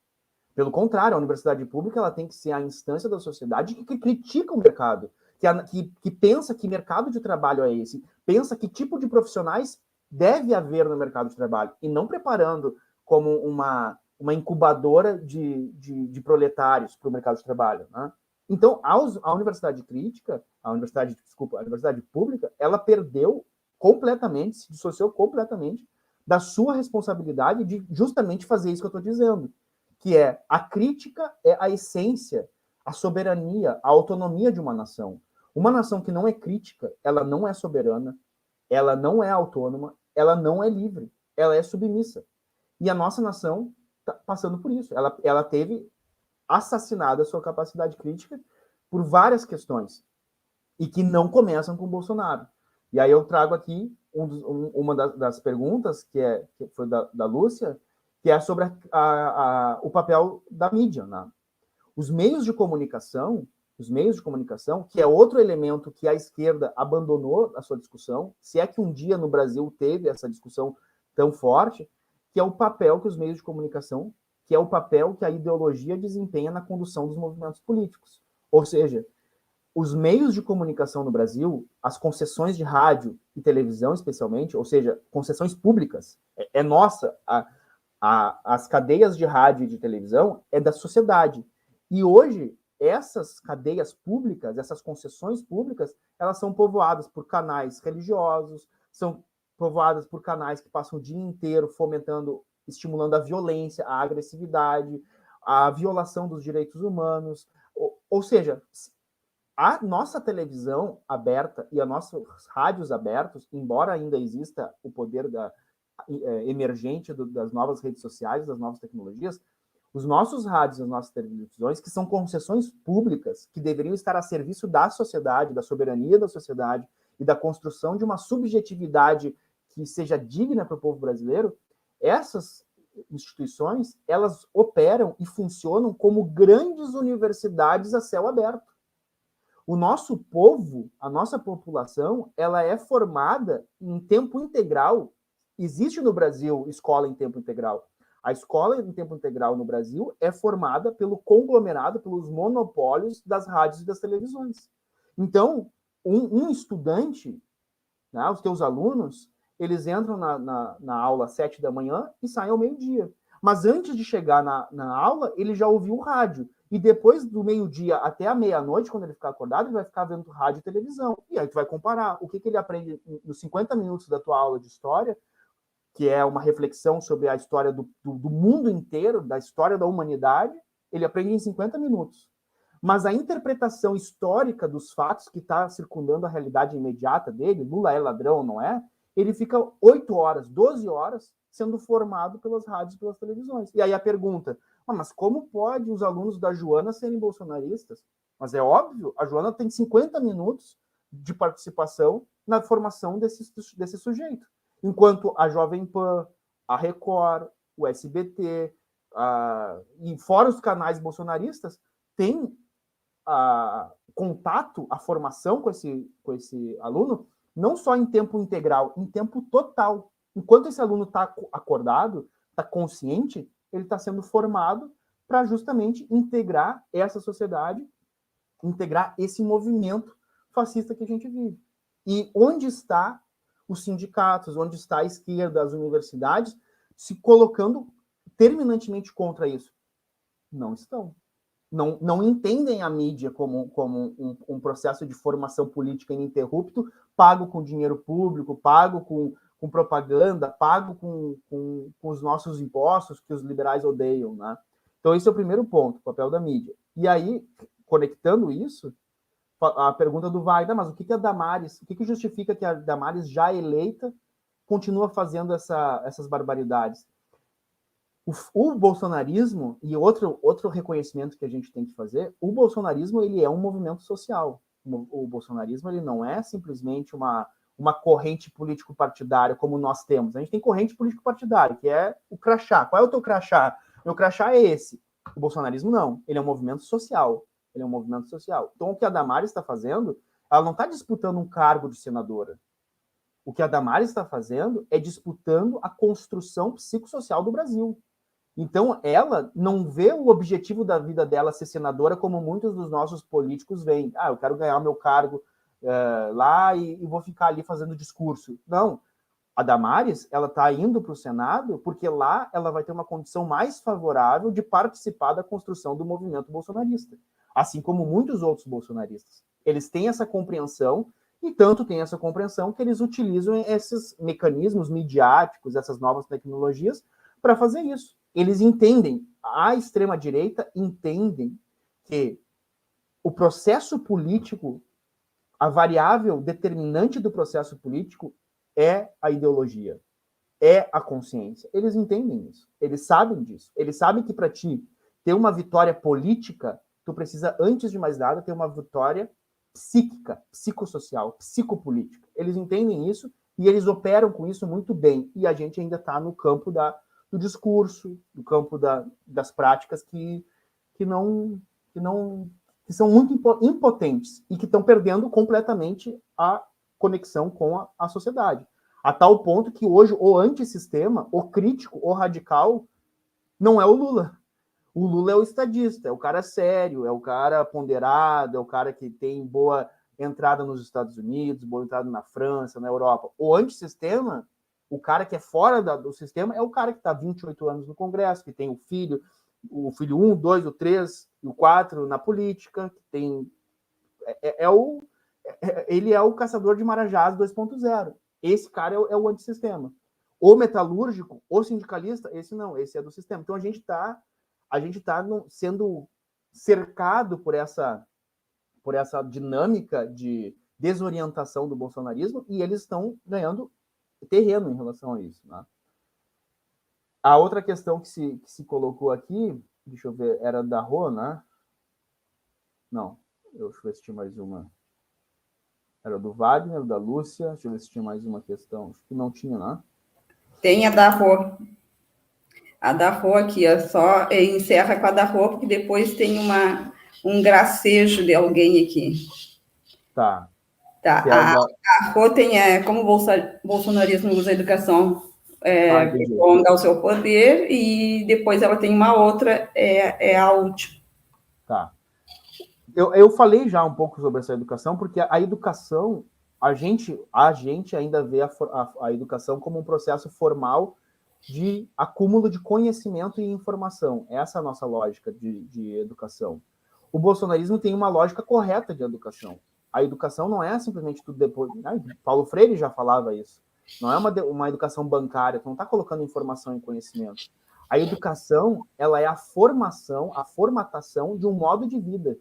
Pelo contrário, a universidade pública ela tem que ser a instância da sociedade que critica o mercado, que pensa que mercado de trabalho é esse, pensa que tipo de profissionais deve haver no mercado de trabalho, e não preparando como uma incubadora de proletários para o mercado de trabalho. Né? Então, a universidade pública, ela perdeu completamente, se dissociou completamente da sua responsabilidade de justamente fazer isso que eu estou dizendo, que é a crítica é a essência, a soberania, a autonomia de uma nação. Uma nação que não é crítica, ela não é soberana, ela não é autônoma, ela não é livre, ela é submissa. E a nossa nação está passando por isso. Ela teve assassinado a sua capacidade crítica por várias questões, e que não começam com o Bolsonaro. E aí eu trago aqui uma das perguntas, que foi da Lúcia, que é sobre o papel da mídia. Né? Os meios de comunicação, que é outro elemento que a esquerda abandonou a sua discussão, se é que um dia no Brasil teve essa discussão tão forte, que é o papel que os meios de comunicação, que é o papel que a ideologia desempenha na condução dos movimentos políticos. Ou seja, os meios de comunicação no Brasil, as concessões de rádio e televisão especialmente, ou seja, concessões públicas, é nossa, as cadeias de rádio e de televisão é da sociedade. E hoje, essas cadeias públicas, essas concessões públicas, elas são povoadas por canais religiosos, são povoadas por canais que passam o dia inteiro fomentando, estimulando a violência, a agressividade, a violação dos direitos humanos. Ou seja, a nossa televisão aberta e as nossas rádios abertos, embora ainda exista o poder emergente das novas redes sociais, das novas tecnologias, os nossos rádios e as nossas televisões, que são concessões públicas, que deveriam estar a serviço da sociedade, da soberania da sociedade e da construção de uma subjetividade que seja digna para o povo brasileiro, essas instituições, elas operam e funcionam como grandes universidades a céu aberto. O nosso povo, a nossa população, ela é formada em tempo integral. Existe no Brasil escola em tempo integral. A escola em tempo integral no Brasil é formada pelo conglomerado, pelos monopólios das rádios e das televisões. Então, um estudante, né, os teus alunos, eles entram na aula às 7 da manhã e saem ao meio-dia. Mas antes de chegar na aula, ele já ouviu o rádio. E depois do meio-dia até a meia-noite, quando ele ficar acordado, ele vai ficar vendo rádio e televisão. E aí tu vai comparar o que ele aprende nos 50 minutos da tua aula de história, que é uma reflexão sobre a história do mundo inteiro, da história da humanidade, ele aprende em 50 minutos. Mas a interpretação histórica dos fatos que está circundando a realidade imediata dele, Lula é ladrão ou não é, ele fica 8 horas, 12 horas sendo formado pelas rádios e pelas televisões. E aí a pergunta, mas como pode os alunos da Joana serem bolsonaristas? Mas é óbvio, a Joana tem 50 minutos de participação na formação desse sujeito. Enquanto a Jovem Pan, a Record, o SBT, e fora os canais bolsonaristas, têm contato, a formação com esse aluno, não só em tempo integral, em tempo total. Enquanto esse aluno está acordado, está consciente, ele está sendo formado para justamente integrar essa sociedade, integrar esse movimento fascista que a gente vive. E onde está os sindicatos, onde está a esquerda, as universidades, se colocando terminantemente contra isso? Não estão. Não entendem a mídia como um processo de formação política ininterrupto, pago com dinheiro público, pago com propaganda, pago com os nossos impostos que os liberais odeiam. Né? Então, esse é o primeiro ponto, o papel da mídia. E aí, conectando isso, a pergunta do Wagner, mas o que a Damares, o que justifica que a Damares, já eleita, continua fazendo essas barbaridades? O bolsonarismo, e outro reconhecimento que a gente tem que fazer, o bolsonarismo ele é um movimento social. O bolsonarismo ele não é simplesmente uma uma corrente político-partidária como nós temos. A gente tem corrente político-partidária, que é o crachá. Qual é o teu crachá? Meu crachá é esse. O bolsonarismo não. Ele é um movimento social. Ele é um movimento social. Então, o que a Damares está fazendo, ela não está disputando um cargo de senadora. O que a Damares está fazendo é disputando a construção psicossocial do Brasil. Então, ela não vê o objetivo da vida dela ser senadora como muitos dos nossos políticos veem. Ah, eu quero ganhar o meu cargo lá e vou ficar ali fazendo discurso. Não. A Damares, ela está indo para o Senado porque lá ela vai ter uma condição mais favorável de participar da construção do movimento bolsonarista. Assim como muitos outros bolsonaristas. Eles têm essa compreensão, e tanto têm essa compreensão que eles utilizam esses mecanismos midiáticos, essas novas tecnologias, para fazer isso. Eles entendem, a extrema-direita entendem que o processo político, a variável determinante do processo político é a ideologia, é a consciência. Eles entendem isso, eles sabem disso. Eles sabem que para ti ter uma vitória política, tu precisa, antes de mais nada, ter uma vitória psíquica, psicossocial, psicopolítica. Eles entendem isso e eles operam com isso muito bem. E a gente ainda está no campo do discurso, no campo das práticas que são muito impotentes e que estão perdendo completamente a conexão com a sociedade. A tal ponto que hoje o antissistema, o crítico, o radical, não é o Lula. O Lula é o estadista, é o cara sério, é o cara ponderado, é o cara que tem boa entrada nos Estados Unidos, boa entrada na França, na Europa. O antissistema, o cara que é fora do sistema, é o cara que está 28 anos no Congresso, que tem o filho 1, o 2, o 3 e o 4 na política, que tem... ele é o caçador de marajás 2.0. Esse cara é o antissistema. O metalúrgico, o sindicalista, esse não, esse é do sistema. Então a gente está sendo cercado por essa dinâmica de desorientação do bolsonarismo e eles estão ganhando terreno em relação a isso. Né? A outra questão que se colocou aqui, deixa eu ver, era da Rô, né? Não, deixa eu ver se tinha mais uma. Era do Wagner, da Lúcia, deixa eu ver se tinha mais uma questão. Acho que não tinha, né? Tem a da Rô. A da Rô aqui, só encerra com a da Rô, porque depois tem um gracejo de alguém aqui. Tá. A Rô tem como o bolsonarismo usa a educação para dar o seu poder, e depois ela tem uma outra, é a última. Tá. Eu falei já um pouco sobre essa educação, porque a educação, a gente ainda vê a educação como um processo formal de acúmulo de conhecimento e informação. Essa é a nossa lógica de educação. O bolsonarismo tem uma lógica correta de educação. A educação não é simplesmente tudo depois... Paulo Freire já falava isso. Não é uma educação bancária, tu não está colocando informação e conhecimento. A educação, ela é a formação, a formatação de um modo de vida.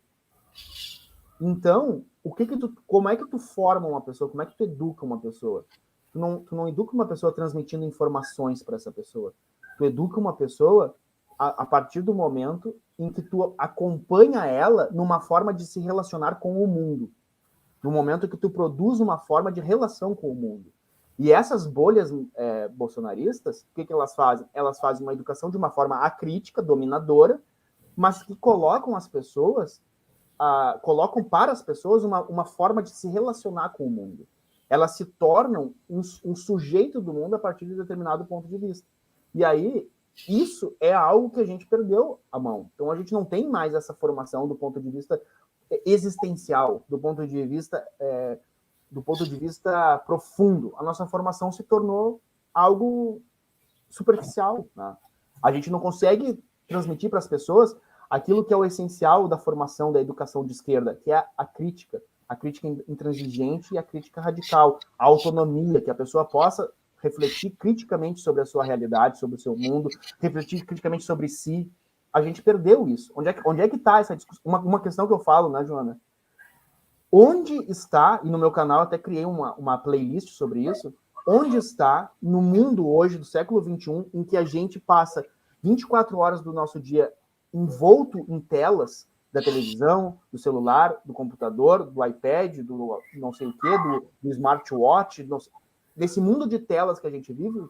Então, como é que tu forma uma pessoa? Como é que tu educa uma pessoa? Tu não educa uma pessoa transmitindo informações para essa pessoa. Tu educa uma pessoa a partir do momento em que tu acompanha ela numa forma de se relacionar com o mundo. No momento que tu produz uma forma de relação com o mundo. E essas bolhas bolsonaristas, o que elas fazem? Elas fazem uma educação de uma forma acrítica, dominadora, mas que colocam as pessoas... colocam para as pessoas uma forma de se relacionar com o mundo. Elas se tornam um sujeito do mundo a partir de determinado ponto de vista. E aí, isso é algo que a gente perdeu a mão. Então, a gente não tem mais essa formação do ponto de vista existencial, do ponto de vista profundo. A nossa formação se tornou algo superficial. Né? A gente não consegue transmitir para as pessoas aquilo que é o essencial da formação da educação de esquerda, que é a crítica intransigente e a crítica radical, a autonomia, que a pessoa possa refletir criticamente sobre a sua realidade, sobre o seu mundo, refletir criticamente sobre si. A gente perdeu isso. Onde é que está essa discussão? Uma questão que eu falo, né, Joana? Onde está, e no meu canal até criei uma playlist sobre isso, onde está no mundo hoje, do século XXI, em que a gente passa 24 horas do nosso dia envolto em telas, da televisão, do celular, do computador, do iPad, do não sei o quê, do smartwatch, desse mundo de telas que a gente vive.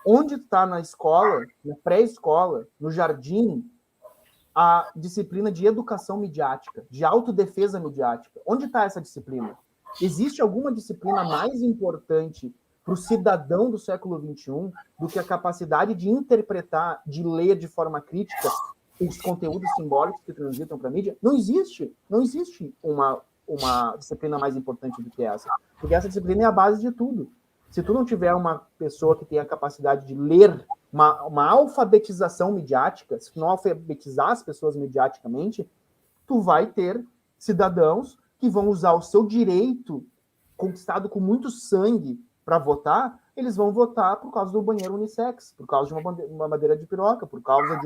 Onde está na escola, na pré-escola, no jardim, a disciplina de educação midiática, de autodefesa midiática? Onde está essa disciplina? Existe alguma disciplina mais importante para o cidadão do século XXI do que a capacidade de interpretar, de ler de forma crítica os conteúdos simbólicos que transitam para a mídia? Não existe. Não existe uma disciplina mais importante do que essa. Porque essa disciplina é a base de tudo. Se tu não tiver uma pessoa que tenha a capacidade de ler, uma alfabetização midiática, se tu não alfabetizar as pessoas mediaticamente, tu vai ter cidadãos que vão usar o seu direito conquistado com muito sangue para votar, eles vão votar por causa do banheiro unissex, por causa de uma bandeira de piroca, por causa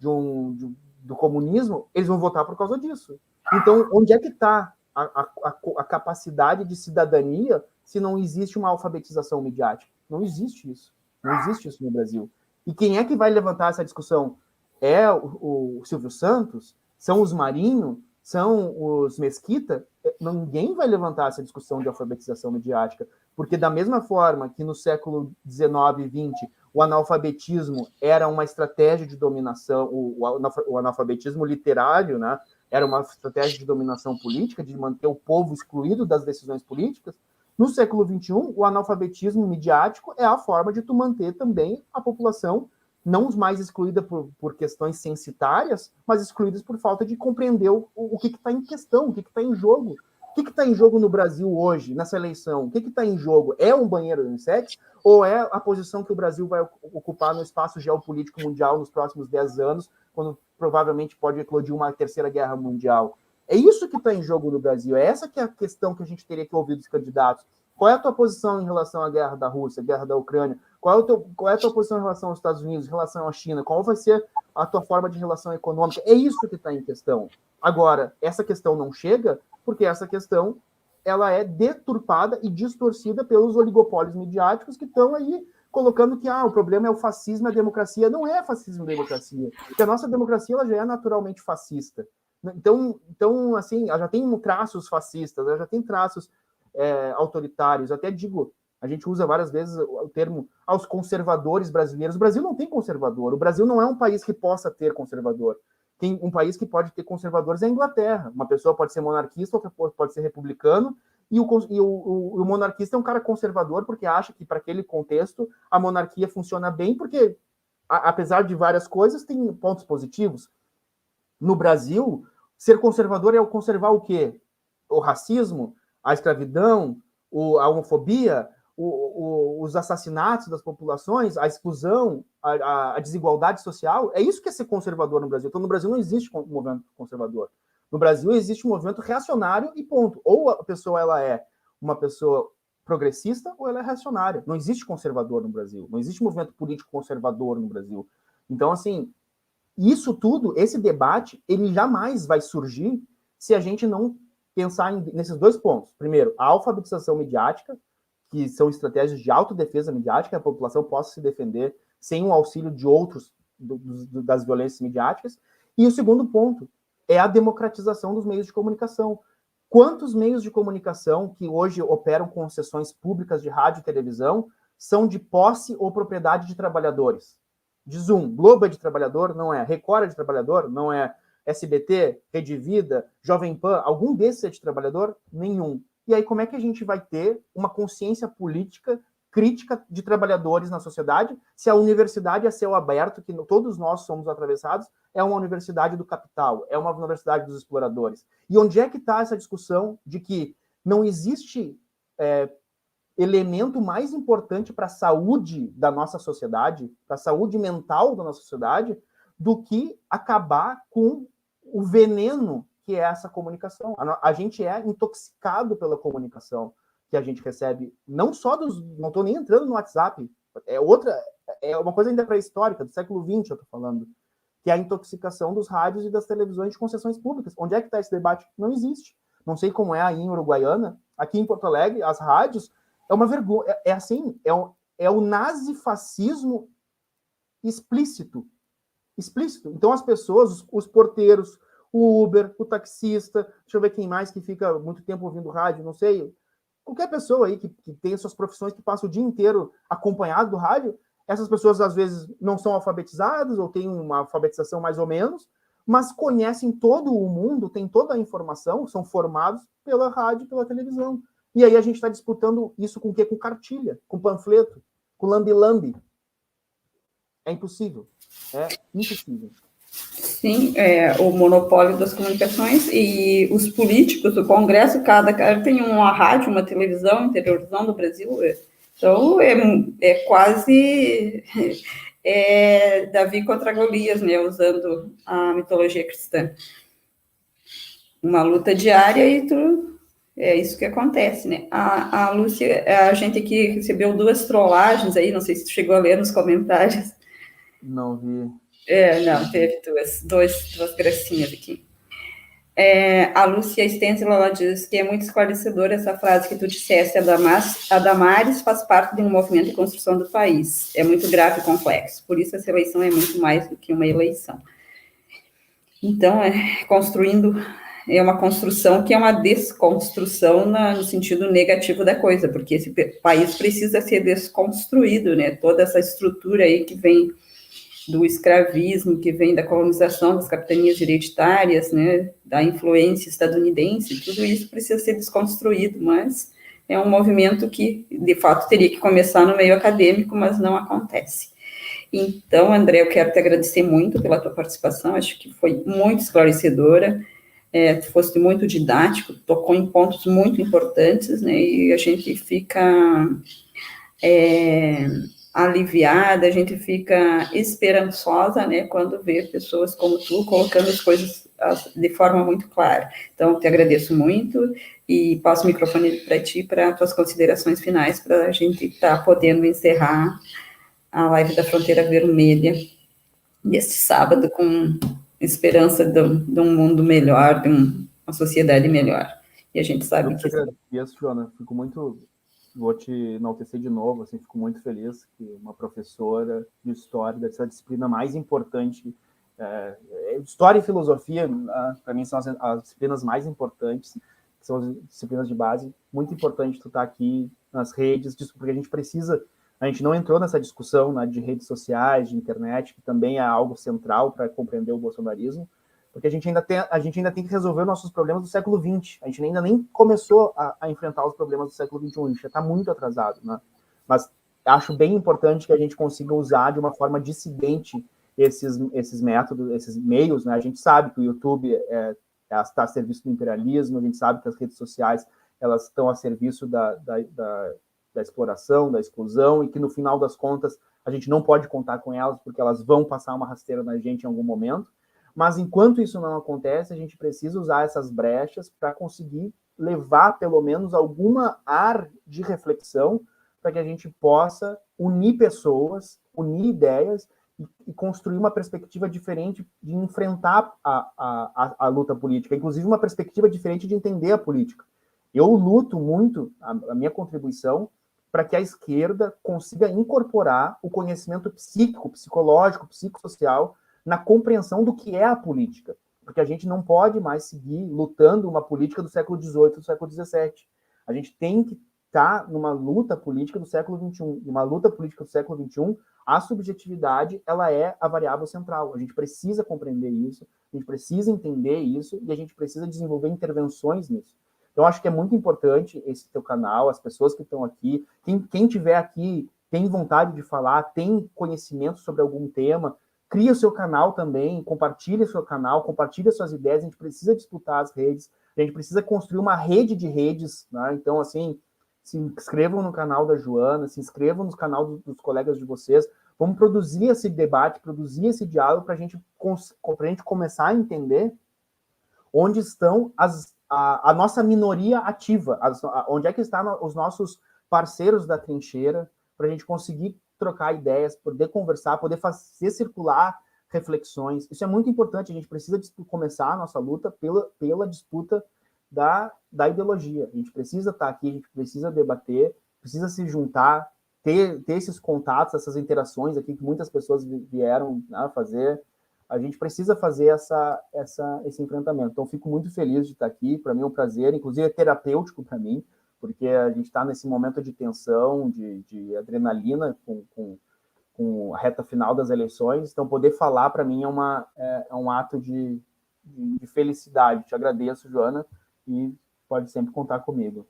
do comunismo, eles vão votar por causa disso. Então, onde é que está a capacidade de cidadania se não existe uma alfabetização midiática? Não existe isso. Não existe isso no Brasil. E quem é que vai levantar essa discussão? É o Silvio Santos? São os Marinho? São os Mesquita? Ninguém vai levantar essa discussão de alfabetização midiática, porque da mesma forma que no século XIX e XX o analfabetismo era uma estratégia de dominação, o analfabetismo literário, né, era uma estratégia de dominação política, de manter o povo excluído das decisões políticas, no século XXI, o analfabetismo midiático é a forma de tu manter também a população não mais excluída por questões censitárias, mas excluídas por falta de compreender o que está em questão, o que está em jogo. O que está em jogo no Brasil hoje, nessa eleição? O que está em jogo? É um banheiro unissex ou é a posição que o Brasil vai ocupar no espaço geopolítico mundial nos próximos 10 anos, quando provavelmente pode eclodir uma terceira guerra mundial? É isso que está em jogo no Brasil. É essa que é a questão que a gente teria que ouvir dos candidatos. Qual é a tua posição em relação à guerra da Rússia, à guerra da Ucrânia? Qual é a tua posição em relação aos Estados Unidos, em relação à China? Qual vai ser a tua forma de relação econômica? É isso que está em questão. Agora, essa questão não chega porque essa questão ela é deturpada e distorcida pelos oligopólios midiáticos que estão aí colocando que o problema é o fascismo e a democracia. Não é fascismo e democracia, porque a nossa democracia ela já é naturalmente fascista. Então, assim, ela já tem traços fascistas, ela já tem traços autoritários. Até digo, a gente usa várias vezes o termo aos conservadores brasileiros. O Brasil não tem conservador. O Brasil não é um país que possa ter conservador. Tem um país que pode ter conservadores é a Inglaterra. Uma pessoa pode ser monarquista, outra pode ser republicano, e o monarquista é um cara conservador porque acha que, para aquele contexto, a monarquia funciona bem, porque, apesar de várias coisas, tem pontos positivos. No Brasil, ser conservador é conservar o quê? O racismo, a escravidão, a homofobia, os assassinatos das populações, a exclusão, a desigualdade social. É isso que é ser conservador no Brasil. Então, no Brasil não existe um movimento conservador. No Brasil existe um movimento reacionário e ponto. Ou a pessoa ela é uma pessoa progressista ou ela é reacionária. Não existe conservador no Brasil. Não existe movimento político conservador no Brasil. Então, assim, isso tudo, esse debate, ele jamais vai surgir se a gente não pensar nesses dois pontos. Primeiro, a alfabetização midiática, que são estratégias de autodefesa midiática, a população possa se defender sem o auxílio de outros das violências midiáticas. E o segundo ponto é a democratização dos meios de comunicação. Quantos meios de comunicação que hoje operam concessões públicas de rádio e televisão são de posse ou propriedade de trabalhadores? Diz Globo é de trabalhador? Não é. Record é de trabalhador? Não é. SBT, Rede Vida, Jovem Pan, algum desses é de trabalhador? Nenhum. E aí, como é que a gente vai ter uma consciência política crítica de trabalhadores na sociedade se a universidade a céu aberto, que todos nós somos atravessados, é uma universidade do capital, é uma universidade dos exploradores? E onde é que está essa discussão de que não existe elemento mais importante para a saúde da nossa sociedade, para a saúde mental da nossa sociedade, do que acabar com o veneno que é essa comunicação? A gente é intoxicado pela comunicação que a gente recebe, não só não estou nem entrando no WhatsApp, é uma coisa ainda pré-histórica, do século XX eu estou falando, que é a intoxicação dos rádios e das televisões de concessões públicas. Onde é que está esse debate? Não existe. Não sei como é aí em Uruguaiana, aqui em Porto Alegre, as rádios, é uma vergonha, é o nazifascismo explícito. Então as pessoas, os porteiros, o Uber, o taxista, deixa eu ver quem mais que fica muito tempo ouvindo rádio, não sei, qualquer pessoa aí que tem suas profissões, que passa o dia inteiro acompanhado do rádio, essas pessoas às vezes não são alfabetizadas ou têm uma alfabetização mais ou menos, mas conhecem todo o mundo, têm toda a informação, são formados pela rádio e pela televisão. E aí a gente está disputando isso com o quê? Com cartilha, com panfleto, com lambi-lambi. É impossível. É impossível. Sim, o monopólio das comunicações e os políticos do Congresso, cada cara tem uma rádio, uma televisão, interiorzão do Brasil. Então, é quase Davi contra Golias, né, usando a mitologia cristã. Uma luta diária e é isso que acontece, né? A Lúcia, a gente aqui recebeu 2 trollagens aí, não sei se tu chegou a ler nos comentários. Não vi. Não, teve duas gracinhas aqui. A Lúcia Stensel, ela diz que é muito esclarecedora essa frase que tu disseste, a Damares faz parte de um movimento de construção do país. É muito grave e complexo, por isso essa eleição é muito mais do que uma eleição. Então, construindo, é uma construção que é uma desconstrução no sentido negativo da coisa, porque esse país precisa ser desconstruído, né? Toda essa estrutura aí que vem do escravismo, que vem da colonização das capitanias hereditárias, né, da influência estadunidense, tudo isso precisa ser desconstruído, mas é um movimento que, de fato, teria que começar no meio acadêmico, mas não acontece. Então, André, eu quero te agradecer muito pela tua participação, acho que foi muito esclarecedora, tu foste muito didático, tocou em pontos muito importantes, né, e a gente fica aliviada, a gente fica esperançosa, né, quando vê pessoas como tu colocando as coisas de forma muito clara. Então, te agradeço muito e passo o microfone para ti, para tuas considerações finais, para a gente estar podendo encerrar a live da Fronteira Vermelha neste sábado com esperança de um mundo melhor, de uma sociedade melhor. E a gente sabe que... Eu agradeço, Joana, fico muito... Vou te enaltecer de novo, assim, fico muito feliz que uma professora de história dessa disciplina mais importante, história e filosofia, para mim, são as disciplinas mais importantes, são as disciplinas de base, muito importante tu estar aqui nas redes, porque a gente não entrou nessa discussão, né, de redes sociais, de internet, que também é algo central para compreender o bolsonarismo, porque a gente ainda tem que resolver nossos problemas do século XX. A gente ainda nem começou a enfrentar os problemas do século XXI, a gente já está muito atrasado, né? Mas acho bem importante que a gente consiga usar de uma dissidente esses métodos, esses meios, né? A gente sabe que o YouTube está a serviço do imperialismo, a gente sabe que as redes sociais elas estão a serviço da exploração, da exclusão, e que no final das contas a gente não pode contar com elas, porque elas vão passar uma rasteira na gente em algum momento. Mas enquanto isso não acontece, a gente precisa usar essas brechas para conseguir levar pelo menos alguma ar de reflexão para que a gente possa unir pessoas, unir ideias e construir uma perspectiva diferente de enfrentar a luta política, inclusive uma perspectiva diferente de entender a política. Eu luto muito, a minha contribuição, para que a esquerda consiga incorporar o conhecimento psíquico, psicológico, psicossocial na compreensão do que é a política, porque a gente não pode mais seguir lutando uma política do século XVIII, do século XVII. A gente tem que estar numa luta política do século XXI. Uma luta política do século XXI, a subjetividade, ela é a variável central. A gente precisa compreender isso, a gente precisa entender isso e a gente precisa desenvolver intervenções nisso. Então, acho que é muito importante esse teu canal, as pessoas que estão aqui, quem tiver aqui, tem vontade de falar, tem conhecimento sobre algum tema, cria o seu canal também, compartilha o seu canal, compartilha suas ideias, a gente precisa disputar as redes, a gente precisa construir uma rede de redes, né? Então, assim, se inscrevam no canal da Joana, se inscrevam no canal dos colegas de vocês, vamos produzir esse debate, produzir esse diálogo para a gente começar a entender onde estão a nossa minoria ativa, onde é que estão os nossos parceiros da trincheira, para a gente conseguir trocar ideias, poder conversar, poder fazer circular reflexões. Isso é muito importante, a gente precisa começar a nossa luta pela disputa da ideologia. A gente precisa estar aqui, a gente precisa debater, precisa se juntar, ter esses contatos, essas interações aqui que muitas pessoas vieram a fazer. a gente precisa fazer esse enfrentamento. Então, fico muito feliz de estar aqui, para mim é um prazer, inclusive é terapêutico para mim, porque a gente está nesse momento de tensão, de adrenalina com a reta final das eleições, então poder falar para mim é um ato de felicidade. Te agradeço, Joana, e pode sempre contar comigo.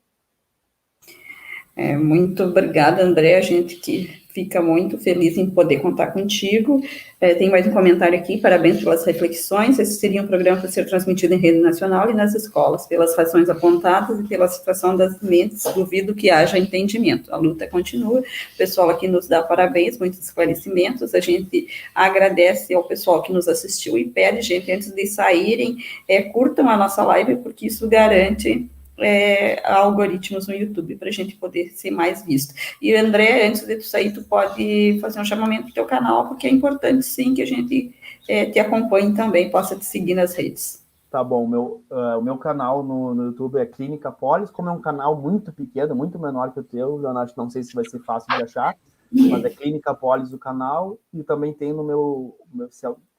Muito obrigada, André, a gente que fica muito feliz em poder contar contigo. Tem mais um comentário aqui, parabéns pelas reflexões, esse seria um programa para ser transmitido em rede nacional e nas escolas, pelas razões apontadas e pela situação das mentes, duvido que haja entendimento, a luta continua, o pessoal aqui nos dá parabéns, muitos esclarecimentos, a gente agradece ao pessoal que nos assistiu e pede, gente, antes de saírem, curtam a nossa live, porque isso garante algoritmos no YouTube, para a gente poder ser mais visto. E, André, antes de tu sair, tu pode fazer um chamamento para o teu canal, porque é importante, sim, que a gente te acompanhe também, possa te seguir nas redes. Tá bom, o meu canal no YouTube é Clínica Polis, como é um canal muito pequeno, muito menor que o teu, Leonardo, não sei se vai ser fácil de achar, mas é Clínica Polis o canal, e também tem no meu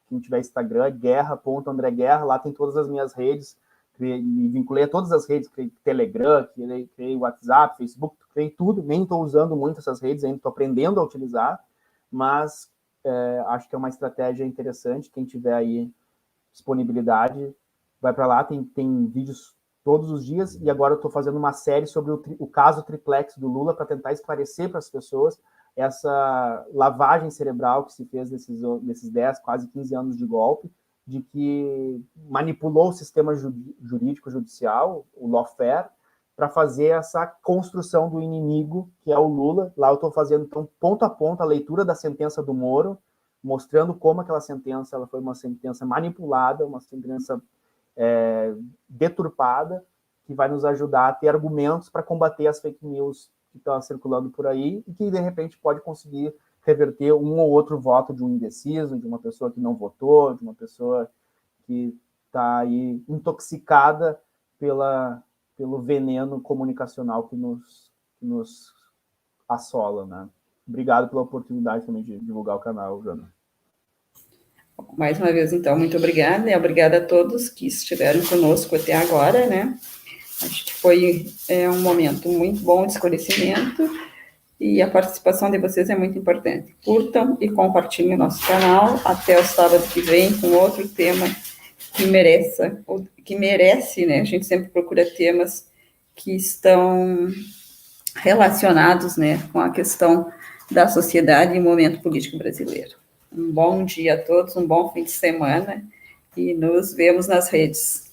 quem tiver Instagram, guerra.andreguerra, lá tem todas as minhas redes, me vinculei a todas as redes, criei Telegram, criei WhatsApp, Facebook, criei tudo, nem estou usando muito essas redes, ainda estou aprendendo a utilizar, mas acho que é uma estratégia interessante, quem tiver aí disponibilidade, vai para lá, tem vídeos todos os dias, e agora eu estou fazendo uma série sobre o caso triplex do Lula, para tentar esclarecer para as pessoas essa lavagem cerebral que se fez nesses 10, quase 15 anos de golpe, de que manipulou o sistema jurídico judicial, o lawfare, para fazer essa construção do inimigo, que é o Lula. Lá eu estou fazendo, então, ponto a ponto, a leitura da sentença do Moro, mostrando como aquela sentença ela foi uma sentença manipulada, uma sentença deturpada, que vai nos ajudar a ter argumentos para combater as fake news que estão circulando por aí, e que, de repente, pode conseguir reverter um ou outro voto de um indeciso, de uma pessoa que não votou, de uma pessoa que está aí intoxicada pelo veneno comunicacional que nos assola, né? Obrigado pela oportunidade também de divulgar o canal, Jana. Mais uma vez, então, muito obrigada, e obrigada a todos que estiveram conosco até agora, né? Acho que foi um momento muito bom de esclarecimento, e a participação de vocês é muito importante. Curtam e compartilhem o nosso canal. Até o sábado que vem, com outro tema que merece, né? A gente sempre procura temas que estão relacionados, né, com a questão da sociedade e o momento político brasileiro. Um bom dia a todos, um bom fim de semana, e nos vemos nas redes.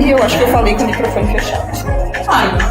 E eu acho que eu falei com o microfone fechado.